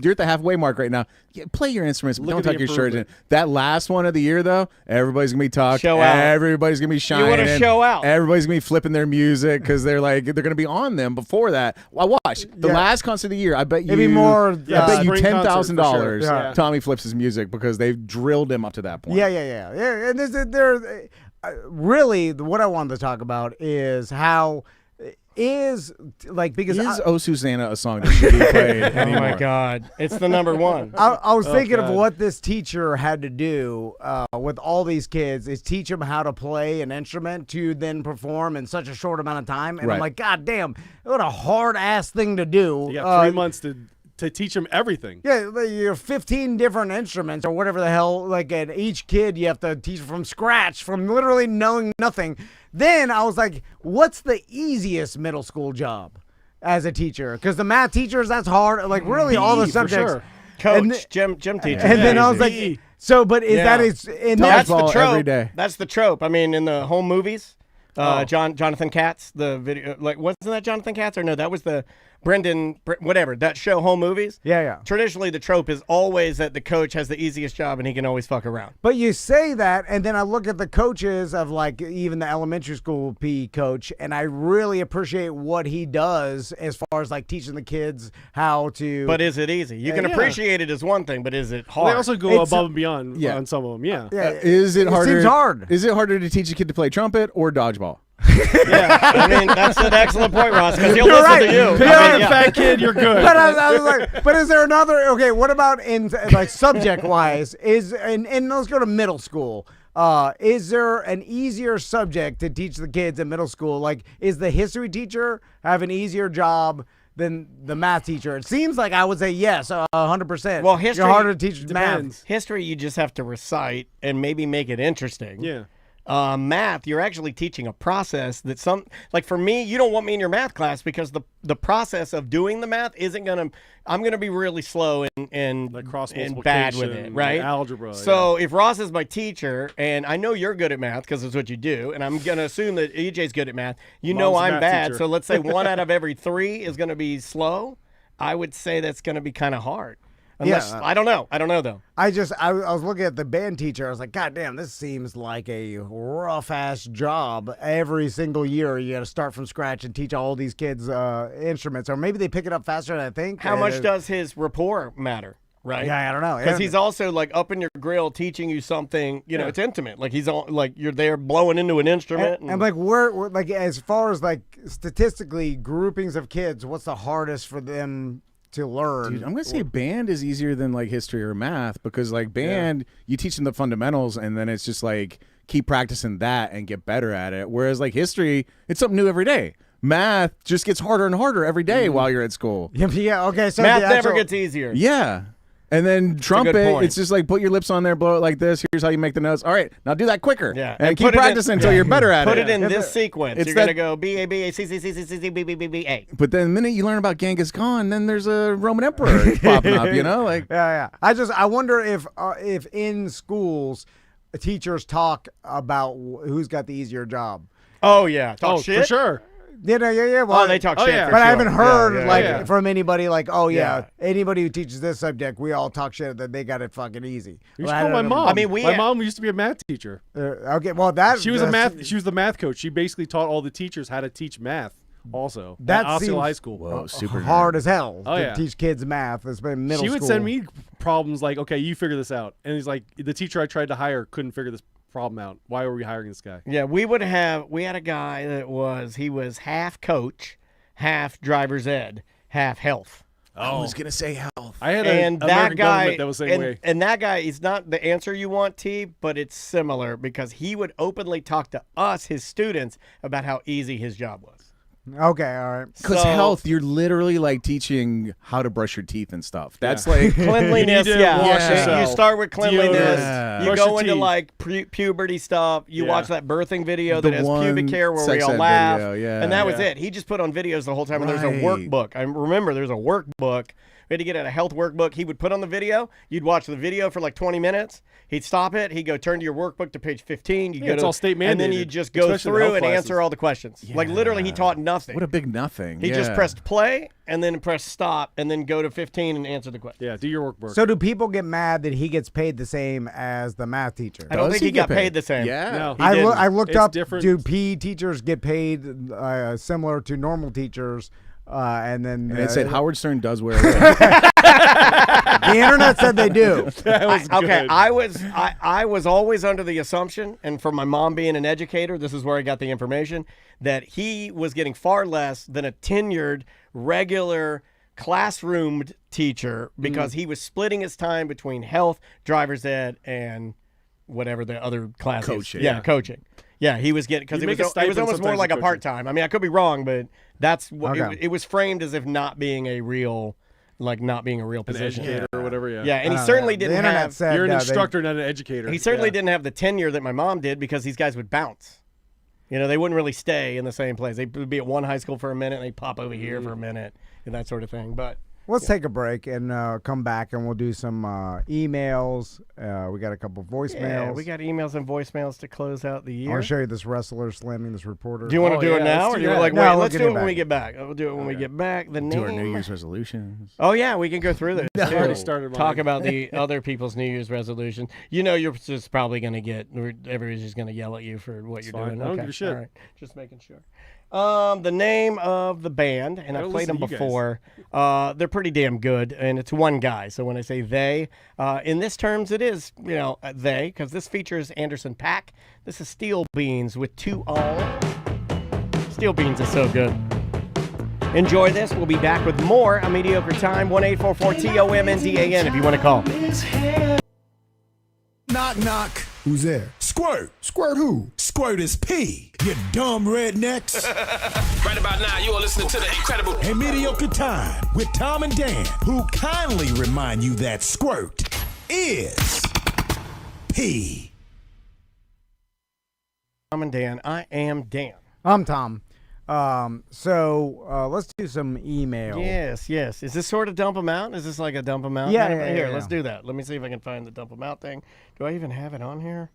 you're at the halfway mark right now. Yeah, play your instruments, but don't tuck your shirt in. That last one of the year though, everybody's gonna be talking.
Show out.
Everybody's gonna be shining.
You want to show out.
Everybody's gonna be flipping their music because they're gonna be on them before that. Well, watch the last concert of the year. I bet you.
Maybe more.
I bet you $10,000.
Sure.
Tommy flips his music because they've drilled him up to that point.
Yeah. And really, what I wanted to talk about is how. Is
Oh Susanna a song that should be played anymore?
Oh my God, it's the number one.
I was thinking of what this teacher had to do with all these kids is teach them how to play an instrument to then perform in such a short amount of time, and I'm like, God damn, what a hard ass thing to do.
You got 3 months to teach them everything.
Yeah, you're 15 different instruments or whatever the hell. Like, at each kid, you have to teach from scratch, from literally knowing nothing. Then I was like, what's the easiest middle school job as a teacher? Because the math teachers, that's hard. Like, really, all the subjects.
Sure. Coach, gym teacher.
And then I was like, so, but is that is in
that's the trope.
Every day.
That's the trope. I mean, in the home movies, Jonathan Katz, the video, like, wasn't that Jonathan Katz? Or no, that was the whatever, that show, Home Movies.
Yeah.
Traditionally, the trope is always that the coach has the easiest job and he can always fuck around.
But you say that, and then I look at the coaches of like even the elementary school PE coach, and I really appreciate what he does as far as like teaching the kids how to.
But is it easy? You can appreciate it as one thing, but is it hard?
They also go above and beyond on some of them. Yeah.
Is it harder?
Seems hard.
Is it harder to teach a kid to play trumpet or dodgeball?
Yeah, I mean that's an excellent point, Ross. Because he'll listen to you.
You're a fat kid. You're good.
But I was like, but is there another? Okay, what about in like subject wise? And let's go to middle school. Is there an easier subject to teach the kids in middle school? Like, is the history teacher have an easier job than the math teacher? It seems like I would say yes, 100%.
Well, history
you're harder to teach math.
History, you just have to recite and maybe make it interesting.
Yeah.
Math, you're actually teaching a process that like for me, you don't want me in your math class because the process of doing the math I'm gonna be really slow and
like cross
and bad with it, right?
Algebra.
So if Ross is my teacher and I know you're good at math because it's what you do, and I'm gonna assume that EJ's good at math, know I'm bad.
Teacher.
So let's say 1 out of every 3 is gonna be slow. I would say that's gonna be kind of hard. Unless, I don't know. I don't know, though.
I was looking at the band teacher. I was like, God damn, this seems like a rough-ass job. Every single year, you got to start from scratch and teach all these kids instruments. Or maybe they pick it up faster than I think.
How much does his rapport matter, right?
Yeah, I don't know.
Because he's also, like, up in your grill teaching you something, it's intimate. Like, you're there blowing into an instrument.
And like, we're like, as far as, like, statistically, groupings of kids, what's the hardest for them to learn?
Dude, I'm gonna say band is easier than like history or math because like band, you teach them the fundamentals and then it's just like keep practicing that and get better at it. Whereas like history, it's something new every day. Math just gets harder and harder every day while you're at school.
Yeah. Okay. So
math never gets easier.
Yeah. And then trumpet, it's just like put your lips on there, blow it like this. Here's how you make the notes. All right, now do that quicker.
Yeah.
And keep practicing until you're better at it.
Put it in this sequence. You're going to go B, A, B, A, C, C, C, C, C, C, B, B, B, B, A.
But then the minute you learn about Genghis Khan, then there's a Roman emperor popping up, Like
Yeah. I wonder if in schools, teachers talk about who's got the easier job.
Oh, yeah. Talk shit?
For sure.
Yeah. Well,
they talk shit.
But I haven't heard from anybody like, anybody who teaches this subject, we all talk shit that they got it fucking easy.
You should call my mom. I mean, my mom used to be a math teacher.
Okay, well she was
the math coach. She basically taught all the teachers how to teach math. Also,
that
at
seems
High School.
Whoa, super
hard as hell
to
teach kids math. It's been middle school.
She would send me problems like, okay, you figure this out. And he's like, the teacher I tried to hire couldn't figure this problem out. Why were we hiring this guy?
Yeah, we had a guy that was half coach, half driver's ed, half health.
I was gonna say health.
I had that guy that was the same way.
And that guy is not the answer you want, T, but it's similar because he would openly talk to us, his students, about how easy his job was.
Okay, all right.
Because health, you're literally like teaching how to brush your teeth and stuff. That's like
cleanliness. You start with cleanliness. You
brush
go into like puberty stuff. You watch that birthing video that has pubic hair where we all laugh. And that was it. He just put on videos the whole time. And there's a workbook. I remember there's a workbook. We had to get out a health workbook. He would put on the video. You'd watch the video for like 20 minutes. He'd stop it. He'd go turn to your workbook to page 15.
It's all state mandated.
And then you just go through and answer all the questions. Like literally he taught nothing.
What a big nothing.
He just pressed play and then press stop and then go to 15 and answer the question.
Yeah, do your workbook.
So do people get mad that he gets paid the same as the math teacher?
I don't think he got paid the same.
Yeah.
No,
I looked up,
different.
do PE teachers get paid similar to normal teachers? And then
it said Howard Stern does wear
the internet said they do.
That was good.
Okay, I was always under the assumption, and from my mom being an educator, this is where I got the information, that he was getting far less than a tenured, regular classroom teacher because he was splitting his time between health, driver's ed, and whatever the other class
coaching.
Yeah, coaching. Yeah, he was getting, because it was almost more like a part-time. I mean, I could be wrong, but that's what it was framed as if not being a real position.
An educator or whatever,
Yeah, and he certainly didn't have.
You're an instructor, not an educator.
He certainly didn't have the tenure that my mom did because these guys would bounce. They wouldn't really stay in the same place. They would be at one high school for a minute, and they'd pop over here for a minute, and that sort of thing. But
Let's take a break and come back, and we'll do some emails. We got a couple voicemails.
Yeah, we got emails and voicemails to close out the year.
I want to show you this wrestler slamming this reporter.
Do you want to do it now, or do you like wait? Let's do it when we get back. We'll do it when we get back. The name.
Do our New Year's resolutions.
Oh yeah, we can go through this.
I already started.
Talk about the other people's New Year's resolution. You know, you're just probably going to get everybody's just going to yell at you for what you're doing.
I don't give a shit.
All right, just making sure. The name of the band, and I've played them before. They're pretty damn good, and it's one guy. So when I say they, in this terms, it is they, because this features Anderson .Paak. This is Steel Beans with 2 all. Steel Beans is so good. Enjoy this. We'll be back with more A Mediocre Time. 1-844-TOMNDAN if you want to call.
Knock, knock. Who's there? Squirt. Squirt who? Squirt is P, you dumb rednecks.
Right about now, you are listening to the incredible
A Mediocre Time with Tom and Dan, who kindly remind you that squirt is P.
Tom and Dan. I am Dan.
I'm Tom. So let's do some email.
Yes. Is this sort of dump them out? Is this like a dump them out?
Yeah,
thing?
yeah,
Here,
yeah.
let's do that. Let me see if I can find the dump them out thing. Do I even have it on here?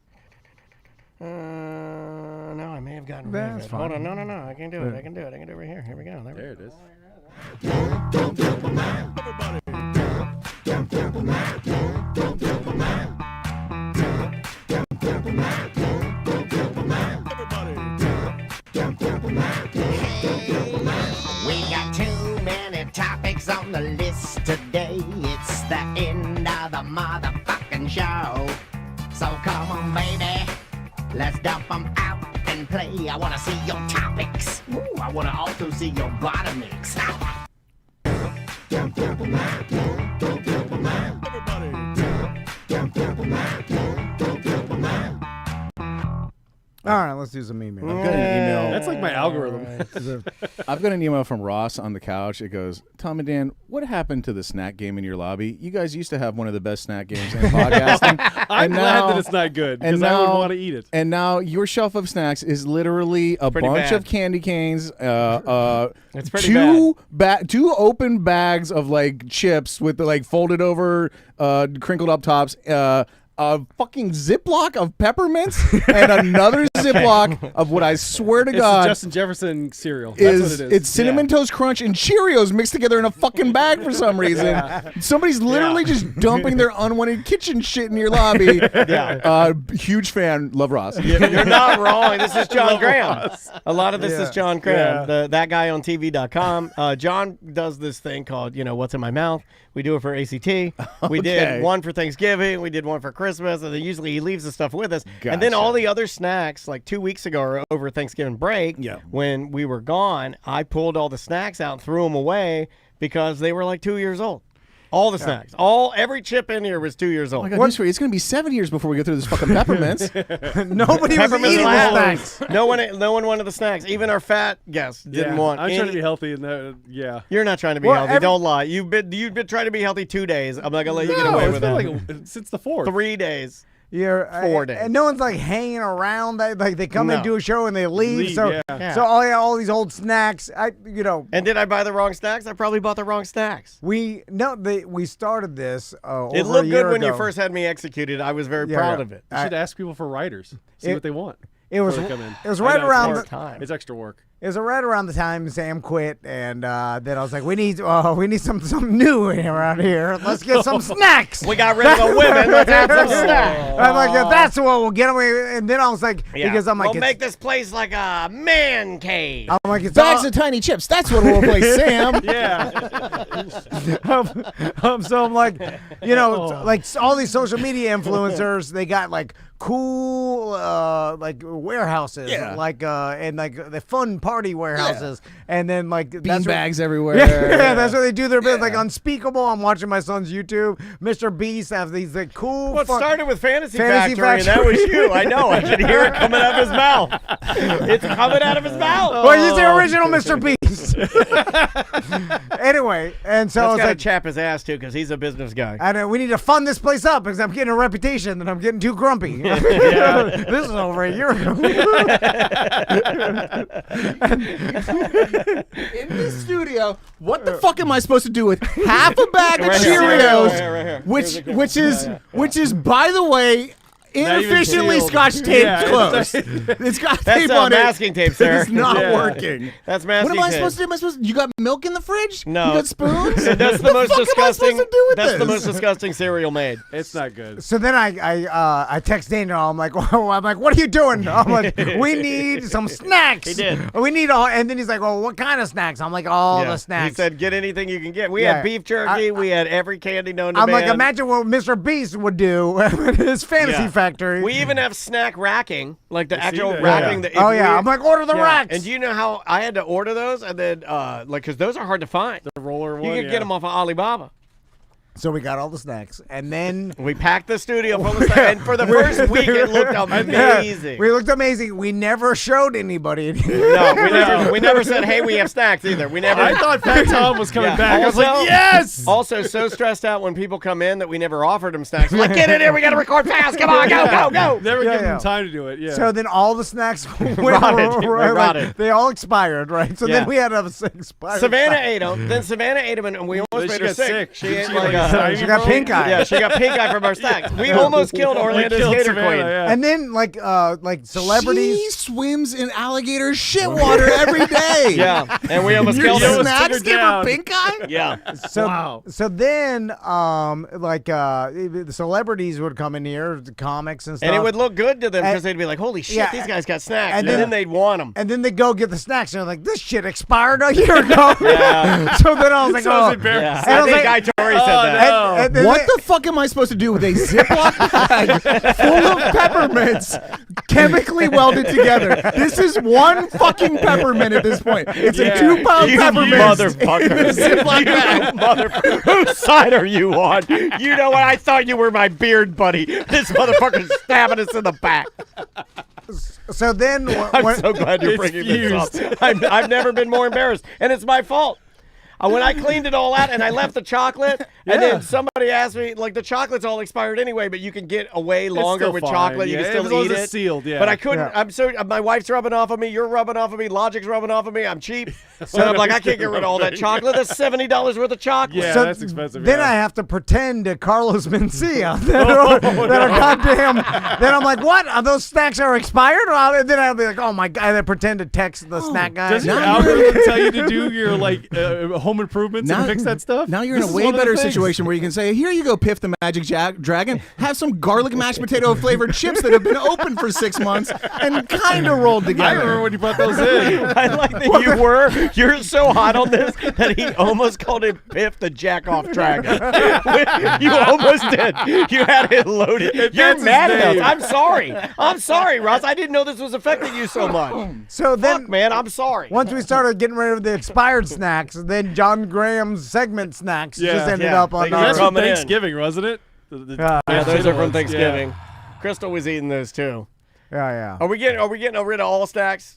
No, I may have gotten rid of
That's
it.
fine.
Hold on, no, I can do it. I can do it right here. Here we go.
There it is.
We got too many topics on the list today. It's the end of the motherfucking show. So come on, baby, let's dump them out and play. I want to see your topics. Ooh, I want to also see your bottomics.
All right, let's do some email.
I've got an email.
That's like my algorithm.
I've got an email from Ross on the couch. It goes, Tom and Dan, what happened to the snack game in your lobby? You guys used to have one of the best snack games in podcasting.
I'm glad that it's not good, because I would want to eat it.
And now your shelf of snacks is literally a bunch of candy canes,
it's pretty
two open bags of like chips with the like folded over, crinkled up tops, a fucking Ziploc of peppermints and another Ziploc of what I swear to
It's
God
the Justin Jefferson cereal. That's what it is.
It's Cinnamon Toast Crunch and Cheerios mixed together in a fucking bag for some reason.
Yeah.
Somebody's literally just dumping their unwanted kitchen shit in your lobby. Huge fan. Love Ross.
You're not wrong. This is John Graham. A lot of this is John Graham, that guy on TV.com. John does this thing called, What's in My Mouth. We do it for ACT. We did one for Thanksgiving. We did one for Christmas. And then usually he leaves the stuff with us.
Gotcha.
And then all the other snacks, like 2 weeks ago or over Thanksgiving break, when we were gone, I pulled all the snacks out and threw them away because they were like 2 years old. All the snacks. Every chip in here was 2 years old.
Oh my God, it's going to be 7 years before we go through this fucking peppermints.
Nobody was eating the snacks.
No one wanted the snacks. Even our fat guests didn't want
I'm
any.
trying to be healthy, and You're
not trying to be healthy. Don't lie. You've been trying to be healthy 2 days. I'm not gonna let you get away with that.
Like, since the 4th.
3 days.
4
days.
And no one's like hanging around. They come and do a show and they leave. So all these old snacks.
And did I buy the wrong snacks? I probably bought the wrong snacks.
We started this. Over
it looked
a year
good when
ago.
you first had me executed. I was very proud of it.
You should ask people for writers. See what they want.
It was
before they come in.
It was right around the
time.
It's extra work.
It was right around the time Sam quit, and then I was like, we need something new around here. Let's get some snacks.
We got rid of the women. Let's have some snacks.
I'm like, that's what we'll get away. And then I was like, because I'm like,
we'll make this place like a man cave.
I'm like, it's
bags of tiny chips. That's what will replace Sam.
So I'm like, like all these social media influencers, they got like cool like warehouses, like and like the fun party warehouses, and then like
bean bags everywhere.
Yeah, that's what they do their business. Like Unspeakable. I'm watching my son's YouTube. Mr. Beast have these like cool.
Well, it started with Fantasy Factory, and that was you. I know. I could hear it coming out of his mouth. It's coming out of his mouth.
Well, he's the original Mr. Beast. Anyway, and so I
That's
was
gotta
like,
chap his ass too, because he's a business guy.
and we need to fund this place up because I'm getting a reputation that I'm getting too grumpy. This is over a year ago.
In this studio, what the fuck am I supposed to do with half a bag of
Right here,
Cheerios,
right here.
which is by the way inefficiently
sealed.
Scotch taped
Yeah,
closed. It's got
That's
tape on it.
masking tape, sir.
It's not
Yeah.
working.
That's masking
What am I
tape.
supposed to do? Am I supposed to, you got milk in the fridge?
No.
You got spoons?
That's the most
fuck am I supposed
disgusting.
to do with
That's the
this?
most disgusting cereal made.
It's not good.
So then I text Daniel. I'm like, what are you doing? I'm like, we need some snacks.
He did.
We need all. And then he's like, well, what kind of snacks? I'm like, all
Yeah.
the snacks.
He said, get anything you can get. We
Yeah.
had beef jerky. We had every candy known to
I'm
man.
like, imagine what Mr. Beast would do at his fantasy
Yeah.
factory.
We even have snack racking, like the
I see
actual
that.
racking.
Yeah.
That
Oh, yeah. I'm like, order the racks.
And do you know how I had to order those? And then, because those are hard to find.
The roller
You
one.
can get them off of Alibaba.
So we got all the snacks, and then
We packed the studio full of stuff, and for the first week it looked amazing.
we looked amazing. We never showed anybody.
No, we never said, hey, we have snacks either. We never.
I thought Fat Tom was coming back. I was
Also-
like, yes.
Also, so stressed out when people come in that we never offered them snacks. We're like, get in here, we got to record fast. Come on, go.
Never
Yeah,
give
yeah.
them time to do it. Yeah.
So then all the snacks went
Rotted.
They all expired, right? So
Yeah.
then we had to expire.
Savannah ate them. Then Savannah ate them, and we almost
She
made her
got
sick.
sick.
She
She
ate
got
like
like
She got pink eye.
Yeah, she got pink eye from our snacks. We almost killed Orlando's
killed
Gator
Savannah,
Queen.
yeah.
And then like celebrities.
She swims in alligator shit water every day.
Yeah, and we almost
Your
killed her.
snacks give her
down.
pink eye?
Yeah.
So,
Wow.
So then, the celebrities would come in here, the comics and stuff.
And it would look good to them
And-
because they'd be like, holy shit,
Yeah,
these guys got snacks.
and
And,
then-
then they'd want them.
And then they go get the snacks, and they're like, "This shit expired a year ago."
Yeah.
So then I was like,
So
"Oh."
embarrassing.
Yeah.
And I
I
was
think
like-
Guy Tori said that.
no.
And then
What
they-
the fuck am I supposed to do with a Ziploc bag full of peppermints chemically welded together? This is one fucking peppermint at this point. It's
Yeah.
a 2-pound
You
peppermint.
motherfucker.
In a Ziploc bag.
Motherfucker. Whose side are you on? You know what? I thought you were my beard buddy. This motherfucker's stabbing us in the back.
So then,
I'm so glad you're
It's
bringing this
fused.
up. I've never been more embarrassed, and it's my fault. When I cleaned it all out and I left the chocolate, and then somebody asked me, like, the chocolate's all expired anyway, but you can get away longer
still
with
fine,
chocolate. You
yeah,
can still
as long
eat
as
it.
it's sealed, yeah.
But I couldn't.
Yeah.
I'm so. My wife's rubbing off of me. You're rubbing off of me. Logic's rubbing off of me. I'm cheap. So I'm like, I can't get rid of all that chocolate. That's $70 worth of chocolate.
Yeah,
so
that's expensive.
then
yeah.
I have to pretend to Carlos Mencia that are goddamn. Then I'm like, "What? Are those snacks are expired?" And then I'll be like, "Oh my god!" And I pretend to text the snack guy.
Does your
Now
algorithm tell you to do your home improvements
Now-
and fix that stuff?
Now you're in
This
a
is
way
one of the
better
things.
situation where you can say, "Here you go, Piff the Magic Dragon. Have some garlic mashed potato flavored chips that have been open for 6 months and kind of rolled together."
I remember when you brought those in.
I like that you're so hot on this that he almost called him Piff the Jack-Off Dragon. You almost did. You had it loaded. You're
that's his
mad at us.
name.
I'm sorry. I'm sorry, Ross. I didn't know this was affecting you so much.
So then,
Fuck, man, I'm sorry.
once we started getting rid of the expired snacks, then John Graham's segment snacks just ended up on
Thank you.
our.
That's from
coming in.
Thanksgiving, wasn't it? The
Yeah, those are from
ones,
Thanksgiving. Crystal was eating those too.
Yeah.
Are we getting rid of all snacks?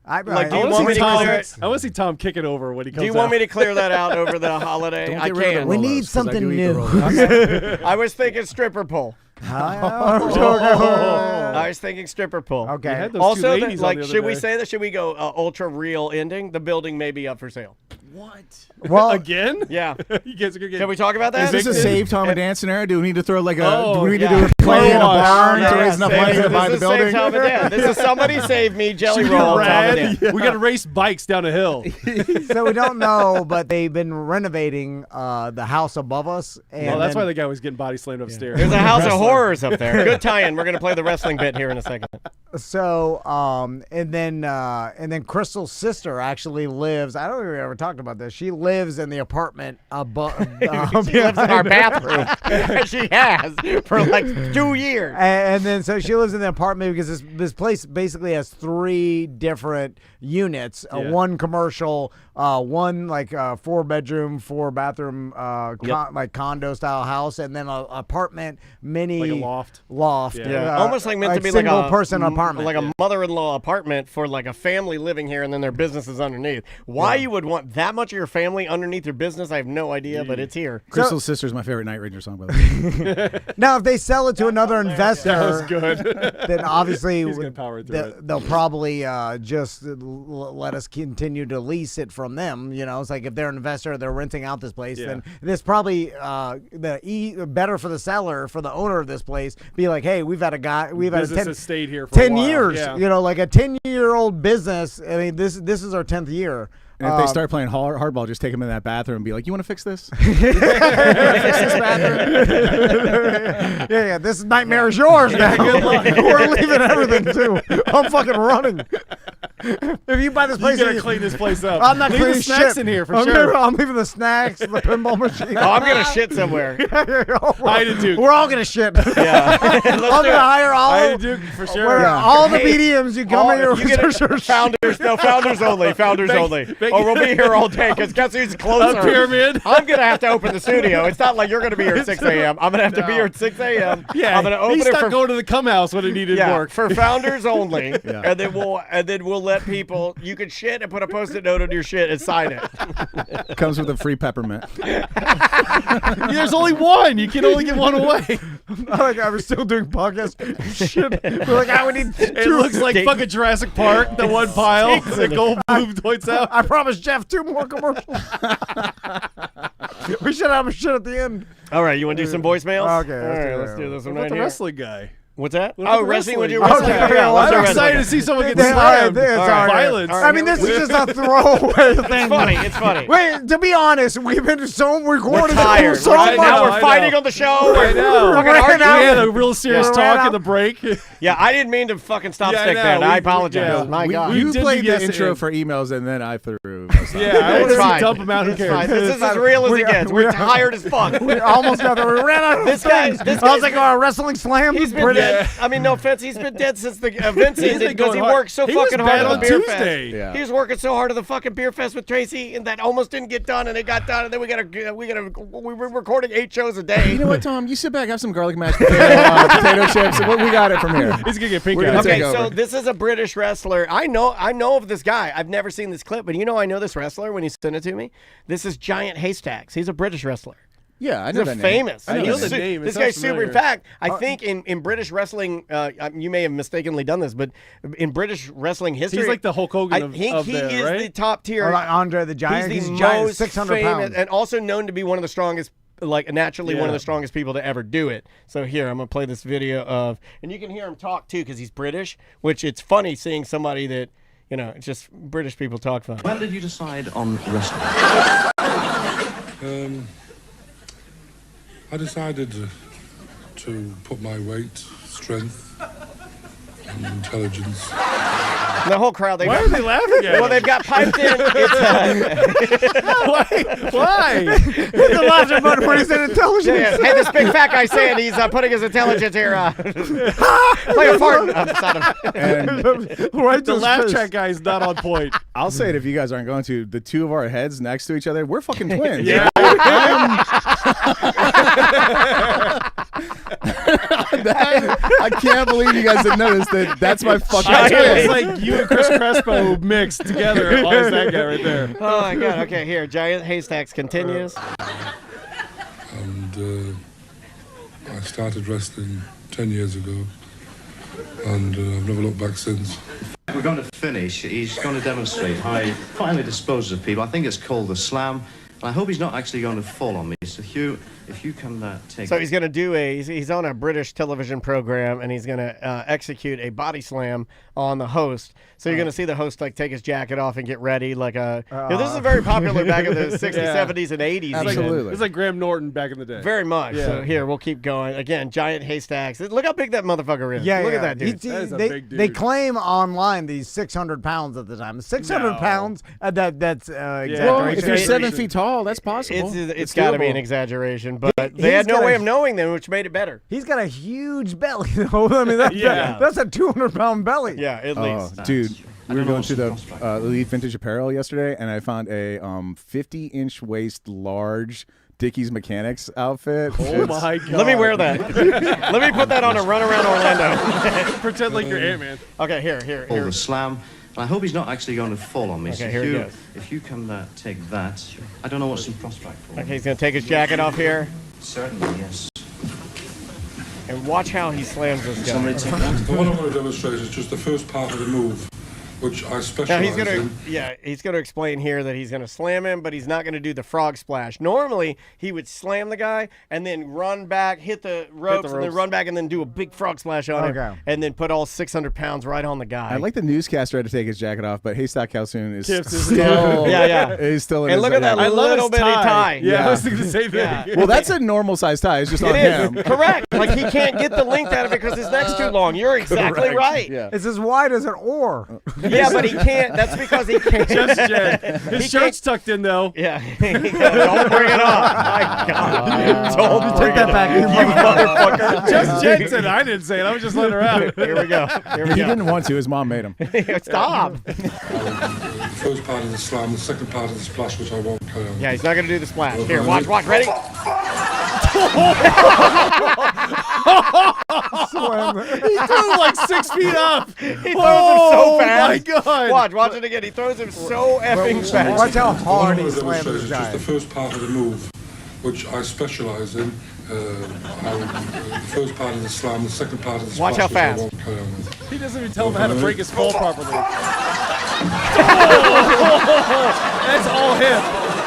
I
Like, do
I
you
want
want me
to
to
see
clear
Tom. I want to see Tom kick it over when he comes
Do you want
out.
me to clear that out over the holiday?
Don't
I
get rid of the
can.
We
Rolos,
need
'cause I
something
do eat the
new.
Rolos.
I was thinking stripper pole.
Oh.
I was thinking stripper pole.
We
Okay.
had those two
Also,
ladies on
like,
the other
should we
day.
say that? Should we go ultra real ending? The building may be up for sale.
Well,
Again?
Yeah.
You guys are gonna get
Can we talk about that?
Is this a save Tom and Dan scenario? Do we need to throw like a?
Oh,
do we need
yeah.
to do a play in a
Car wash.
barn to
Yeah,
raise enough
save-
money to
this
buy the
is
building?
Save Tom and Dan. This is somebody save me jelly
Should be
roll. Tom
rad.
and Dan.
We got to race bikes down a hill.
so we don't know, but they've been renovating the house above us. And
Well, that's
then-
why the guy was getting body slammed upstairs.
There's a house of horrors up there. Good tie-in. We're gonna play the wrestling bit here in a second.
So and then Crystal's sister actually lives. I don't think we ever talked about this. She lives in the apartment above.
She lives in our bathroom. She has for like 2 years.
And then so she lives in the apartment because this place basically has 3 different units. One commercial, one like 4-bedroom, 4-bathroom, like condo style house, and then an apartment mini,
like a loft.
Almost
like meant to be like
single
a
person apartment,
like a mother-in-law apartment for like a family living here, and then their business is underneath. Why you would want that much of your family underneath your business, I have no idea, but it's here.
Crystal's Sister is my favorite Night Ranger song, by the way.
Now, if they sell it to another investor,
that was good.
Then obviously
He's gonna power through it.
they'll probably just let us continue to lease it from them. You know, it's like if they're an investor, they're renting out this place, then this probably better for the seller, for the owner of this place, be like, hey, we've had a guy, we've had
Business has stayed here for
10
a while.
years.
Yeah.
You know, like a 10-year-old business. I mean, this is our 10th year.
And if they start playing hardball, just take them in that bathroom and be like, "You want to fix this? Fix this bathroom?"
Yeah. This nightmare is yours now. We're leaving everything too. I'm fucking running. If you buy this place,
you gotta clean this place up.
I'm not
Leave
cleaning
the snacks
shit
in here for sure.
I'm leaving the snacks, the pinball machine.
Oh, I'm gonna shit somewhere.
Hide and Duke.
We're all gonna shit.
Yeah.
I'm gonna hire all.
Hide and Duke for sure.
All the mediums you come here.
You get founders. No, founders only. Founders only. Or we'll be here all day because guess who's closer?
A pyramid.
I'm gonna have to open the studio. It's not like you're gonna be here at 6 a.m. I'm gonna have to be here at 6 a.m.
Yeah,
I'm gonna open
he's
it
not
for
going to the cum house when it needed work.
for founders only, and then we'll let people. You can shit and put a post-it note on your shit and sign it.
Comes with a free peppermint.
There's only one. You can only get one away.
Like I was still doing podcasts. Shit. We're like, I would need.
It looks like fucking Jurassic Park. The one pile. The gold boom points out.
I promised Jeff 2 more commercials. We should have a shit at the end.
All right, you want to do some voicemails?
Okay,
let's do this one
What about
right
the
here.
wrestling guy?
What's that?
What about
Oh,
the
wrestling. Would you
wrestling?
wrestling?
Okay,
Let's do
I'm
wrestling.
excited to see someone get
All right,
slammed.
it's all right.
Violence.
All right.
I mean, this is just a throwaway thing.
It's funny. It's funny.
Wait, to be honest, we've been so recording
tired.
so
Right
much.
now we're fighting on the show.
I know.
Fucking
We
arguing.
had a real serious
Yeah.
talk
Right
in the break.
Yeah, I didn't mean to fucking stop
Yeah, I
stick
know.
that. I
We-
apologize.
yeah.
My God.
You
did
played
the
the intro
yes
for emails, and then I threw.
Yeah, I want
It's
to
fine.
dump him out. Who
It's
cares?
fine. This is as real as it gets. We're tired as fuck.
We almost got there. We ran out of
This guy-
things.
this
I was
guy's-
like, oh, wrestling slam.
He's been
British.
dead. I mean, no offense. He's been dead since the events
He's
ended
been
because
going
he
hard.
worked so
He was
fucking hard
bad
on
on
the beer
Tuesday.
fest.
Yeah.
He was working so hard at the fucking beer fest with Tracy, and that almost didn't get done, and it got done, and then we were recording 8 shows a day.
You know what, Tom? You sit back, have some garlic mashed potato chips. We got it from here.
He's gonna get pink
We're
eye.
gonna
Okay,
take
so
over.
this is a British wrestler. I know of this guy. I've never seen this clip, but you know I know this wrestler when he sent it to me. This is Giant Haystacks. He's a British wrestler.
Yeah, I know
He's
that name.
famous.
I know
He's
the
su-
name. It
This
sounds
guy's super. In
familiar.
fact, I think in British wrestling, you may have mistakenly done this, but in British wrestling history,
He's like the Hulk Hogan
I
of
think he
there,
is
right?
the top tier.
Or like Andre the Giant.
He's the
giant,
most
600
famous,
pounds.
and also known to be one of the strongest. Like naturally one of
Yeah.
the strongest people to ever do it. So here, I'm going to play this video of, and you can hear him talk too because he's British, which it's funny seeing somebody that, you know, it's just British people talk funny.
When did you decide on wrestling?
I decided to put my weight, strength, and intelligence.
The whole crowd.
Why are they laughing at
Well,
him?
they've got piped in.
Why?
The laughter button when he's in intelligence.
Hey, this big fat guy saying he's putting his intelligence here. Play a part.
Right
The laugh track guy is not on point.
I'll say it if you guys aren't going to. The two of our heads next to each other, we're fucking twins.
Yeah.
I can't believe you guys didn't notice that. That's my fucking
It's
twin.
like you and Chris Crespo mixed together. Oh, is that guy right there?
Oh my God. Okay, here. Giant Haystacks continues.
And I started wrestling 10 years ago, and I've never looked back since.
We're going to finish. He's going to demonstrate how he finally disposes of people. I think it's called the slam. And I hope he's not actually going to fall on me. So Hugh, if you come take.
So he's going to do he's on a British television program, and he's going to execute a body slam on the host. So you're going to see the host like take his jacket off and get ready. Like this is very popular back in the 60s, 70s, and 80s.
Absolutely. It's like Graham Norton back in the day.
Very much. Yeah. So here, we'll keep going. Again, giant haystacks. Look how big that motherfucker is.
Yeah,
Look at that dude.
That is a big dude.
They claim online these 600 pounds at the time. 600 pounds, that's exaggeration.
Well, if you're 7 feet tall, that's possible.
It's got to be an exaggeration, but they had no way of knowing them, which made it better.
He's got a huge belly, though. I mean, that's a 200-pound belly.
Yeah, at least.
Dude. We were going through the Elite Vintage Apparel yesterday, and I found a 50-inch waist large Dickies Mechanics outfit.
Oh, my God.
Let me wear that. Let me put that on a run around Orlando.
Pretend like you're Ant-Man.
Okay, here.
Pull the slam. I hope he's not actually going to fall on me.
Okay,
so
here he goes.
If you come take that, I don't know what's in prospect for.
Okay, he's going to take his jacket off here.
Certainly, yes.
And watch how he slams this guy.
The one I want to demonstrate is just the first part of the move, which I specialize in.
He's going to explain here that he's going to slam him, but he's not going to do the frog splash. Normally, he would slam the guy and then run back, hit the ropes, and then run back and then do a big frog splash on him, and then put all 600 pounds right on the guy.
I like the newscaster had to take his jacket off, but Haystack Calhoun is
still,
he's still in
and
his
look at that little bitty tie.
Yeah, I was thinking the same thing.
Yeah.
Well, that's a normal size tie. It's just on him.
Correct. Like he can't get the length out of it because his neck's too long. You're exactly right.
Yeah.
It's as wide as an oar.
Yeah, but he can't. That's because he can't.
Just Jen. His shirt's tucked in, though.
Yeah. Don't bring it up. My God. Don't
take that back.
You motherfucker.
Just Jen said it. I didn't say it. I was just letting her out.
Here we go.
He didn't want to. His mom made him.
Stop.
The first part of the slam, the second part of the splash, which I won't carry on.
Yeah, he's not going to do the splash. Here, watch. Ready?
He threw him like 6 feet up.
He throws him so fast.
Oh, my God.
Watch it again. He throws him so effing fast.
Watch how hard
The
he
one I want to
slams
demonstrate
this
is just
guy.
the first part of the move, which I specialize in. The first part of the slam, the second part of the splash,
Watch how
which I
fast.
won't carry on with.
He doesn't even tell him how to break his fall properly. That's all him.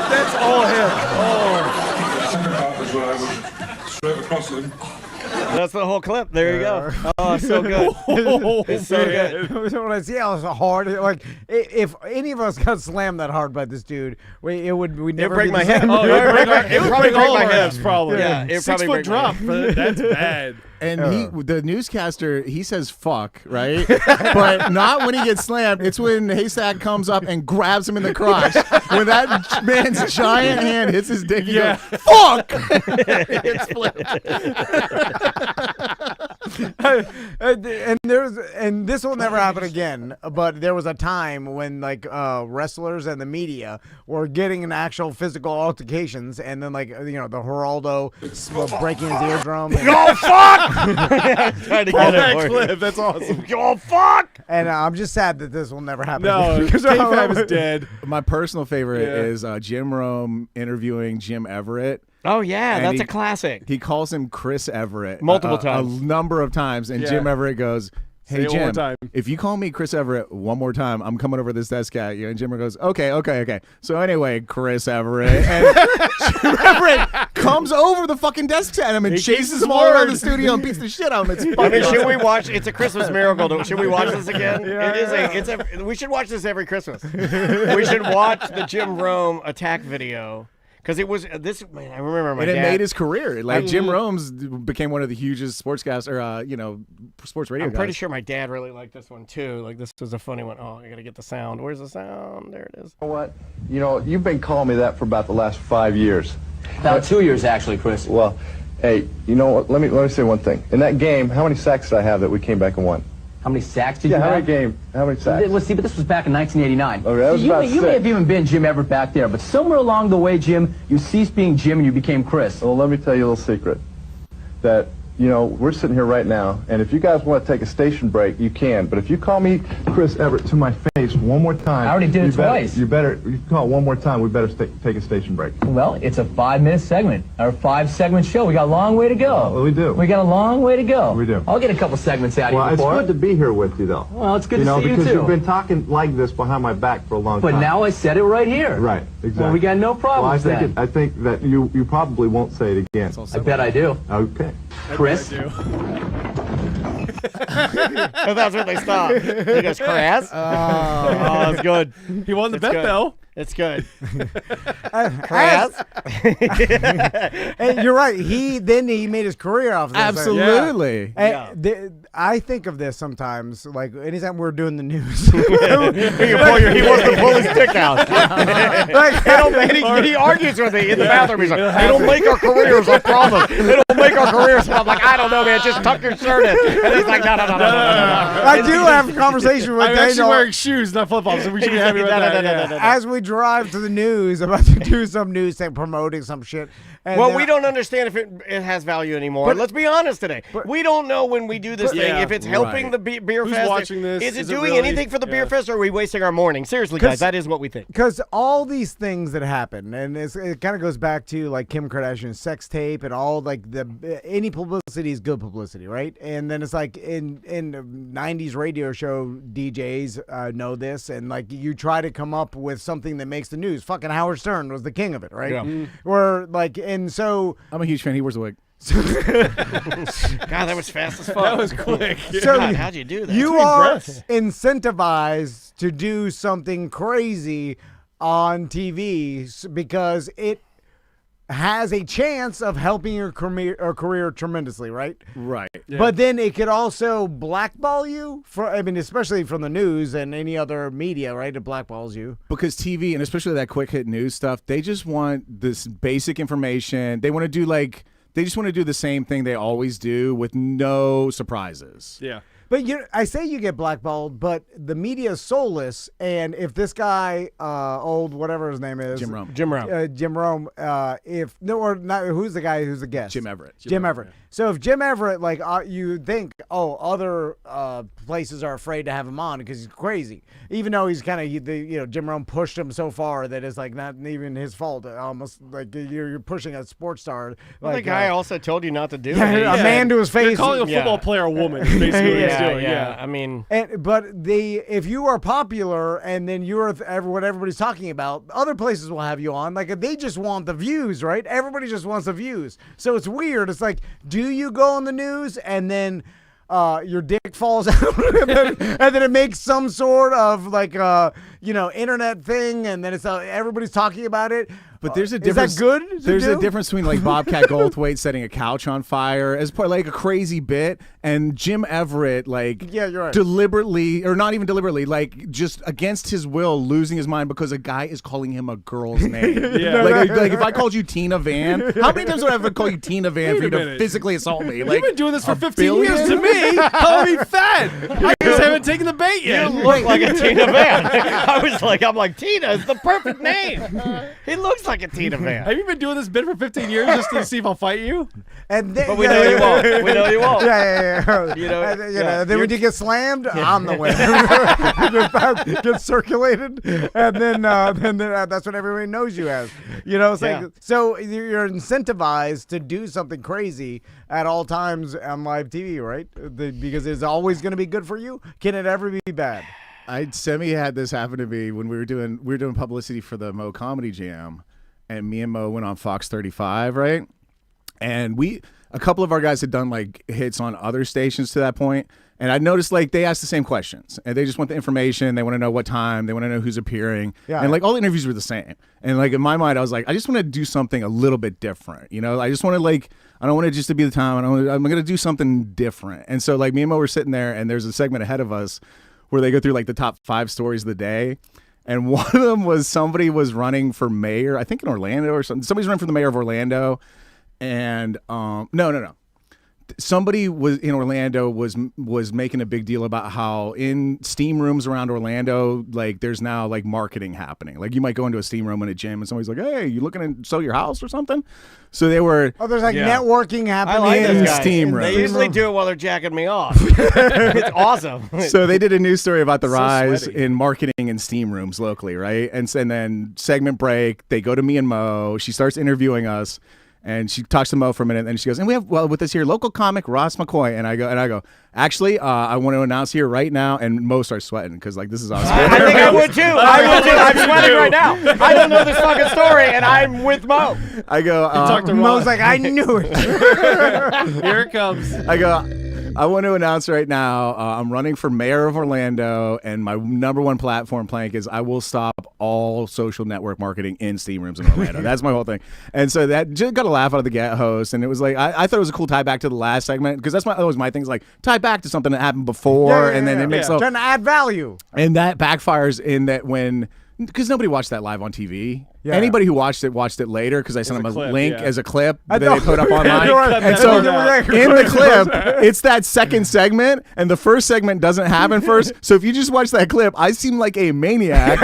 That's all him. Oh.
The second part is where I would straight across him.
That's the whole clip. There you go. Oh, so good. It's so good.
When I see how hard, like if any of us got slammed that hard by this dude, we'd never
break
be
my
the
head.
same.
Oh, it would probably break my hips.
Probably.
Yeah, it
6
probably
foot
break my
drop.
hips.
That's bad.
And the newscaster, he says fuck, right? But not when he gets slammed. It's when Haystack comes up and grabs him in the crotch. When that man's giant hand hits his dick, he goes, fuck! It's flipped.
and this will never happen again. But there was a time when like wrestlers and the media were getting in actual physical altercations, and then like the Geraldo breaking his eardrum. And,
oh fuck! Trying to get
that clip. That's awesome.
Oh fuck!
And I'm just sad that this will never happen.
No,
again.
K-Fab is dead.
My personal favorite is Jim Rome interviewing Jim Everett.
Oh, yeah,
And
that's a classic.
He calls him Chris Everett
Multiple times.
a number of times, and Jim Everett goes,
Say
"Hey
it one more
Jim,
time.
if you call me Chris Everett one more time, I'm coming over this desk at you." And Jim goes, "Okay." So anyway, Chris Everett, and Jim Everett comes over the fucking desk at him and chases him all around the studio and beats the shit out of him. It's
I mean,
fucking
should we watch? It's a Christmas miracle. Should we watch this again? We should watch this every Christmas. We should watch the Jim Rome attack video. Because it was this, man, I remember my dad.
And it made his career. Like Jim Rome's became one of the hugest sportscasters, sports radio
I'm
guys.
pretty sure my dad really liked this one too. Like this was a funny one. Oh, I gotta get the sound. Where's the sound? There it is.
You know what? You've been calling me that for about the last 5 years.
About 2 years, actually, Chris.
Well, hey, you know what? Let me say one thing. In that game, how many sacks did I have that we came back and won?
How many sacks did you have?
How many sacks?
Well, see, but this was back in 1989.
Okay, that was about
you may have even been Jim Everett back there, but somewhere along the way, Jim, you ceased being Jim and you became Chris.
Well, let me tell you a little secret. That you know, we're sitting here right now, and if you guys want to take a station break, you can. But if you call me Chris Everett to my face one more time,
I already did it twice.
You call it one more time. We better take a station break.
Well, it's a 5-minute segment, or 5-segment show. We got a long way to go.
Well, we do.
We got a long way to go.
We do.
I'll get a couple segments out of
Well,
you
it's
before.
good to be here with you, though.
Well, it's good to see you
because
too.
you've been talking like this behind my back for a long
But
time.
now I said it right here.
Right, exactly.
Well, we got no problems
well, I think that you probably won't say it again.
I bet I do.
Okay.
Chris?
That's where they stop. He goes, Chris? Oh, it's good.
He won the
It's
bet,
good.
though.
It's good.
Chris? And you're right. He made his career off of this.
Absolutely.
I think of this sometimes, like anytime we're doing the news.
He wants to pull his dick out. He argues with me in the bathroom. He's like, they don't make our careers, I promise. They don't make our careers. And I'm like, I don't know, man. Just tuck your shirt in. And he's like, no.
I do have a conversation with
I'm actually
Daniel.
wearing shoes, not flip-flops, so we should be happy with that.
As we drive to the news, about to do some news thing, promoting some shit. And
Well,
then
we don't understand if it has value anymore.
But-
Let's be honest today. We don't know when we do this thing if it's helping the beer
Who's
fest.
watching this?
Is it
Is it
doing
really-
anything for the beer
yeah.
fest, or are we wasting our morning? Seriously, guys, that is what we think.
Because all these things that happen, and it kind of goes back to like Kim Kardashian's sex tape and all like any publicity is good publicity, right? And then it's like in the 90s radio show DJs know this, and like you try to come up with something that makes the news. Fucking Howard Stern was the king of it, right?
Yeah.
Or like, and so
I'm a huge fan. He wears a wig.
God, that was fast as fuck.
That was quick.
So
God, how'd you do that?
You are incentivized to do something crazy on TV because it has a chance of helping your career tremendously, right?
Right.
Yeah.
But then it could also blackball you especially from the news and any other media, right? It blackballs you.
Because TV, and especially that quick hit news stuff, they just want this basic information. They want to do they just want to do the same thing they always do with no surprises.
Yeah.
But I say you get blackballed, but the media is soulless. And if this guy, old whatever his name is,
Jim Rome,
who's the guy who's the guest?
Jim Everett.
Jim Everett. Yeah. So if Jim Everett, you think, other places are afraid to have him on because he's crazy, even though he's kind of, Jim Rome pushed him so far that it's like not even his fault. Almost like you're pushing a sports star.
The guy also told you not to do it.
A man to his face.
You're calling a football player a woman, basically. What he's doing. Yeah.
I mean,
but if you are popular and then you're what everybody's talking about, other places will have you on. Like they just want the views, right? Everybody just wants the views. So it's weird. It's like, do you go on the news and then your dick falls out and then it makes some sort of internet thing and then it's everybody's talking about it.
But there's a difference.
Is that good?
There's a difference between like Bobcat Goldthwait setting a couch on fire as part like a crazy bit, and Jim Everett
you're right.
deliberately, or not even deliberately, like just against his will, losing his mind because a guy is calling him a girl's name.
Yeah.
Like if I called you Tina Van, how many times would I ever call you Tina Van for you to physically assault me?
You've been doing this for 15
billion?
years to me. Calling me fat. I just haven't taken the bait yet.
you look like a Tina Van. I'm like, Tina is the perfect name. He looks like a Tina Van.
Have you been doing this bit for 15 years just to see if I'll fight you?
And then,
But we know you won't. We know you won't.
Yeah. Then when you get slammed, I'm the winner. Get circulated, and then that's what everybody knows you as. So you're incentivized to do something crazy at all times on live TV, right? Because it's always going to be good for you. Can it ever be bad?
Semi had this happen to me when we were doing publicity for the Mo Comedy Jam, and me and Mo went on Fox 35, right? And a couple of our guys had done like hits on other stations to that point, and I noticed like they asked the same questions, and they just want the information. They want to know what time, they want to know who's appearing, and like all the interviews were the same. And like in my mind, I was like, I just want to do something a little bit different, I just want to I don't want it just to be the time. I'm going to do something different. And so like me and Mo were sitting there, and there's a segment ahead of us where they go through like the top 5 stories of the day. And one of them was somebody was running for mayor, I think in Orlando or something. Somebody's running for the mayor of Orlando. And no. somebody was in Orlando was making a big deal about how in steam rooms around Orlando, like there's now like marketing happening. Like you might go into a steam room in a gym and somebody's like, "Hey, you looking to sell your house or something?" So they were.
Oh, there's like networking happening
I like
in
those guys.
steam rooms.
They usually do it while they're jacking me off. It's awesome.
So they did a news story about the
So
rise
sweaty.
in marketing in steam rooms locally, right? And then segment break, they go to me and Mo. She starts interviewing us. And she talks to Mo for a minute, and she goes, "And we have with us here local comic Ross McCoy." And I go, "Actually, I want to announce here right now." And Mo starts sweating because like this is awesome.
I think I would too. I would too. I'm sweating right now. I don't know this fucking story, and I'm with Mo.
I go,
talk to
Mo's like, I knew it.
Here it comes.
I go, I want to announce right now, I'm running for mayor of Orlando, and my number one platform plank is I will stop all social network marketing in steam rooms in Orlando. That's my whole thing. And so that just got a laugh out of the get host, and it was like I thought it was a cool tie back to the last segment because that was my thing. Is like tie back to something that happened before, and then it makes
trying to add value.
And that backfires in that because nobody watched that live on TV.
Yeah.
Anybody who watched it later because I sent them a
clip,
link
yeah.
as a clip
I
that
know.
they put up online.
Yeah,
And so in the clip, it's that second segment, and the first segment doesn't happen first. So if you just watch that clip, I seem like a maniac.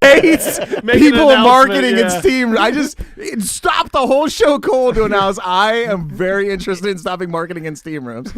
Hates people marketing and steam. It stopped the whole show cold to announce I am very interested in stopping marketing in steam rooms.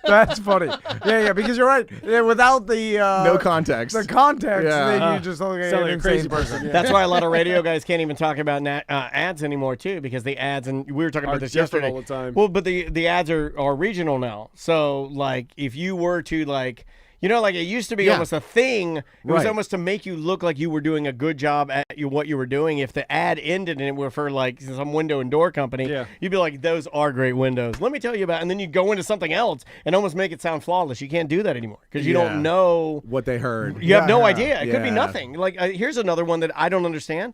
That's funny. Yeah, because you're right. Yeah, without the
No context.
the context,
Yeah.
then you just look like
sound
an
like a
insane
crazy
person.
person.
That's why a lot of radio guys can't even talk about ads anymore too, because the ads, and we were talking about
Are
this
different
yesterday
all the time.
Well, but the ads are regional now. So like if you were to like. You know, like it used to be almost a thing. It was
Right.
almost to make you look like you were doing a good job at what you were doing. If the ad ended and it were for like some window and door company, you'd be like, those are great windows. Let me tell you about it. And then you go into something else and almost make it sound flawless. You can't do that anymore because you don't know
what they heard.
You have no idea. It could be
Yeah.
nothing. Like here's another one that I don't understand.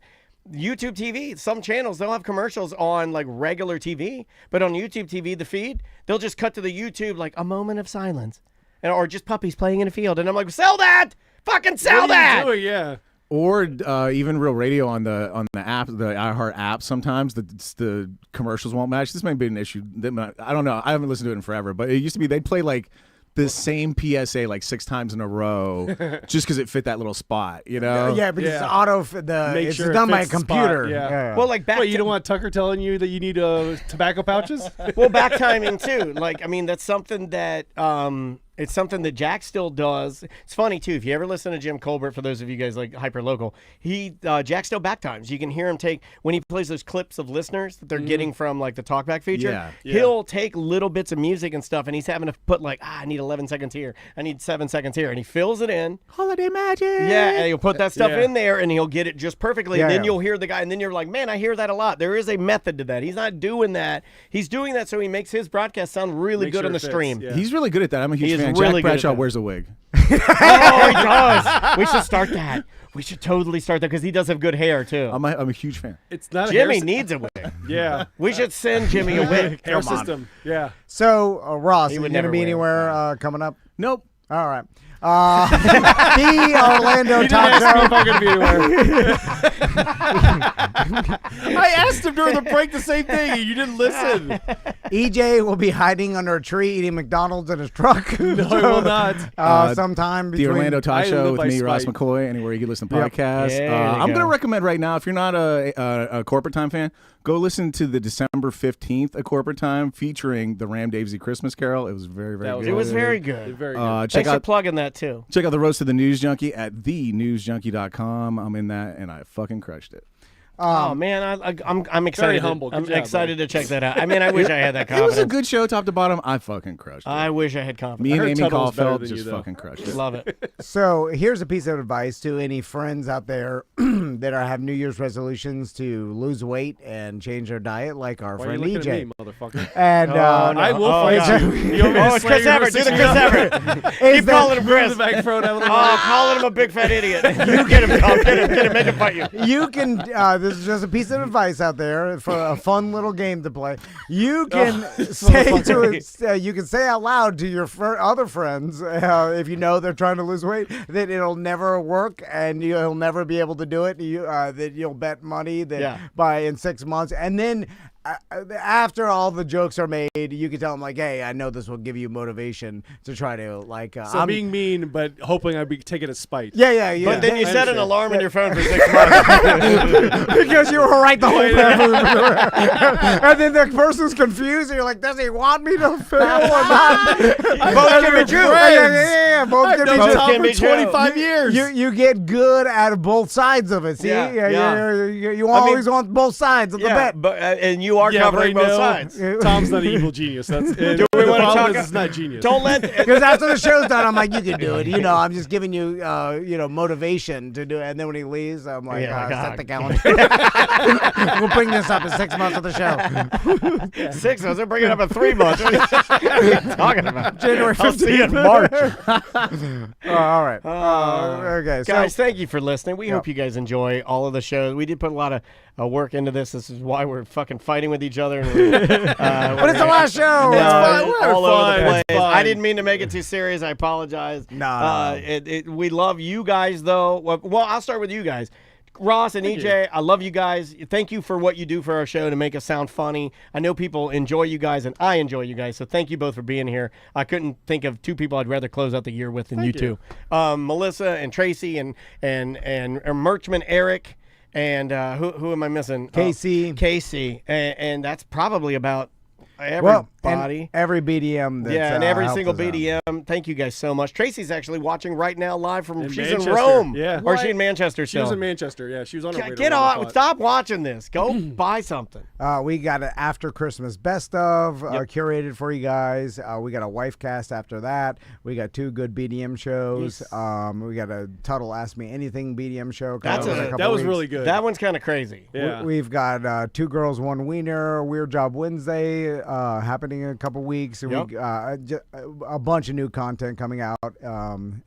YouTube TV, some channels, they'll have commercials on like regular TV, but on YouTube TV, the feed, they'll just cut to the YouTube like a moment of silence. Or just puppies playing in a field, and I'm like, sell that, fucking sell that.
Doing? Yeah.
Or even real radio on the app, the iHeart app. Sometimes the commercials won't match. This might be an issue. I don't know. I haven't listened to it in forever, but it used to be they'd play like the same PSA like 6 times in a row just because it fit that little spot, you know?
Yeah, because
Make
it's
sure it
done by a
fits the spot,
computer.
Yeah.
Well, like
you don't want Tucker telling you that you need tobacco pouches?
Well, back timing too. Like, I mean, that's something that it's something that Jack still does. It's funny too. If you ever listen to Jim Colbert, for those of you guys like hyper local, Jack still back times. You can hear him take when he plays those clips of listeners that they're getting from like the talkback feature.
Yeah.
He'll take little bits of music and stuff, and he's having to put like, I need 11 seconds here, I need 7 seconds here, and he fills it in.
Holiday magic.
Yeah, and he'll put that stuff in there, and he'll get it just perfectly.
Yeah,
and then
yeah.
you'll hear the guy, and then you're like, man, I hear that a lot. There is a method to that. He's not doing that. He's doing that so he makes his broadcast sound really
Make
good
sure
on the
it fits,
stream.
yeah.
He's really good at that. I'm a
He
huge
is
fan.
really
Jack
good at
Bradshaw
that.
wears a wig.
Oh, he does. We should start that. We should totally start that because he does have good hair too.
I'm a huge fan.
It's not
Jimmy
a hair
needs a wig.
Yeah.
We should send Jimmy a wig.
hair system. Yeah.
So, Ross,
He
are you
would
going to
never
be
wear it.
anywhere coming up?
Nope.
All right. The Orlando
He didn't
Talk
ask me
Show.
if I'm going to be anywhere. I asked him during the break the same thing, and you didn't listen.
EJ will be hiding under a tree eating McDonald's in his truck.
No, he will not.
Sometime
The
between
Orlando Talk
I
Show
live
with
by
me, Ross
spite.
McCoy, anywhere you can listen to
Yep.
podcasts.
There you
I'm going
go.
to recommend right now, if you're not a corporate time fan, go listen to the December 15th A Corporate Time featuring the Ram Davesy Christmas Carol. It was very, very good.
It was very good.
Very good.
Check
Thanks for
out
plugging that too.
check out the Roast of the News Junkie at thenewsjunkie.com. I'm in that, and I fucking crushed it.
Oh man, I'm excited.
humble.
I'm
Good job,
excited to check that out. I mean, I wish I had that
It was
confidence.
a good show, top to bottom. I fucking crushed it.
I wish I had confidence.
Me and
heard
Amy
Tuttle was better
Caulfield
than you,
just
though.
fucking crushed it.
Love it.
So here's a piece of advice to any friends out there that have New Year's resolutions to lose weight and change their diet, like our
Why are you
friend
looking
EJ.
at me, motherfucker?
And
I will fight
God.
you. You want me to
Oh, it's
slay
Chris
your
Everett. Do the
conversation?
Chris Everett. Keep calling him Chris.
Move the microphone out of the
Oh, calling him a big fat idiot. You get him, Tom. Get him. Make him fight you.
You can. This is just a piece of advice out there for a fun little game to play. You can say to it. You can say out loud to your other friends if you know they're trying to lose weight that it'll never work and you'll never be able to do it. That you'll bet money that by in 6 months, and then after all the jokes are made, you can tell them like, "Hey, I know this will give you motivation to try to like."
So being mean, but hoping I'd be taking it spite.
Yeah.
But then you set an alarm in your phone for 6 months
because you were right the whole time. And then the person's confused, and you're like, "Does he want me to fail or not?"
Both can be true.
Yeah. Both can be true.
Tom for 25 years.
You get good at both sides of it. See, you always want both sides of the bet.
But and you are covering both sides.
Tom's not an evil genius. That's
Do we want to talk?
It's not genius.
Don't let
because after the show's done, I'm like, you can do it. You know, I'm just giving you, motivation to do it. And then when he leaves, I'm like, set the calendar. We'll bring this up in 6 months of the show.
6 months? They're bringing it up in 3 months. What are you talking about?
January 15th.
I'll see you in March.
All right. Okay,
guys, thank you for listening. We hope you guys enjoy all of the shows. We did put a lot of work into this. This is why we're fucking fighting with each other. And
but it's the last show. It's fun. We're
all
fun.
over the place.
Fun.
I didn't mean to make it too serious. I apologize.
No.
We love you guys, though. Well, I'll start with you guys. Ross and EJ, I love you guys. Thank you for what you do for our show to make us sound funny. I know people enjoy you guys, and I enjoy you guys, so thank you both for being here. I couldn't think of two people I'd rather close out the year with than you two. Melissa and Tracy and Merchman Eric, and who am I missing? Casey. And that's probably about everybody.
Every BDM that's
and every single BDM. Thank you guys so much. Tracy's actually watching right now live from she's Manchester. In Rome.
Yeah.
Or is she in Manchester
still? She was in Manchester, yeah. She was on her way to
Get on. Stop watching this. Go buy something.
We got an after Christmas best of curated for you guys. We got a wife cast after that. We got 2 good BDM shows. Yes. We got a Tuttle Ask Me Anything BDM show.
That was really good.
That one's kind of crazy.
Yeah. We've got 2 Girls, 1 Wiener, Weird Job Wednesday happening in a couple weeks. And we a bunch of new content coming out,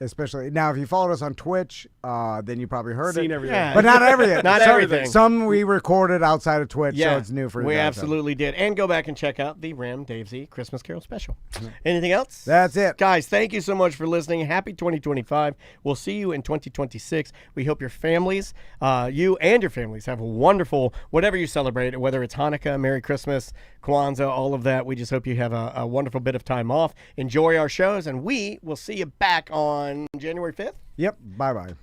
especially now. If you followed us on Twitch, then you probably heard
Seen
it.
everything.
Yeah. But not everything.
Not everything.
Some we recorded outside of Twitch, so it's new for you.
We
guys,
absolutely did. And go back and check out the Ram Dave Z Christmas Carol special. Anything else?
That's it.
Guys, thank you so much for listening. Happy 2025. We'll see you in 2026. We hope your families, you and your families, have a wonderful, whatever you celebrate, whether it's Hanukkah, Merry Christmas, Kwanzaa, all of that. We just hope you have a wonderful bit of time off. Enjoy our shows, and we will see you back on January 5th.
Yep. Bye-bye.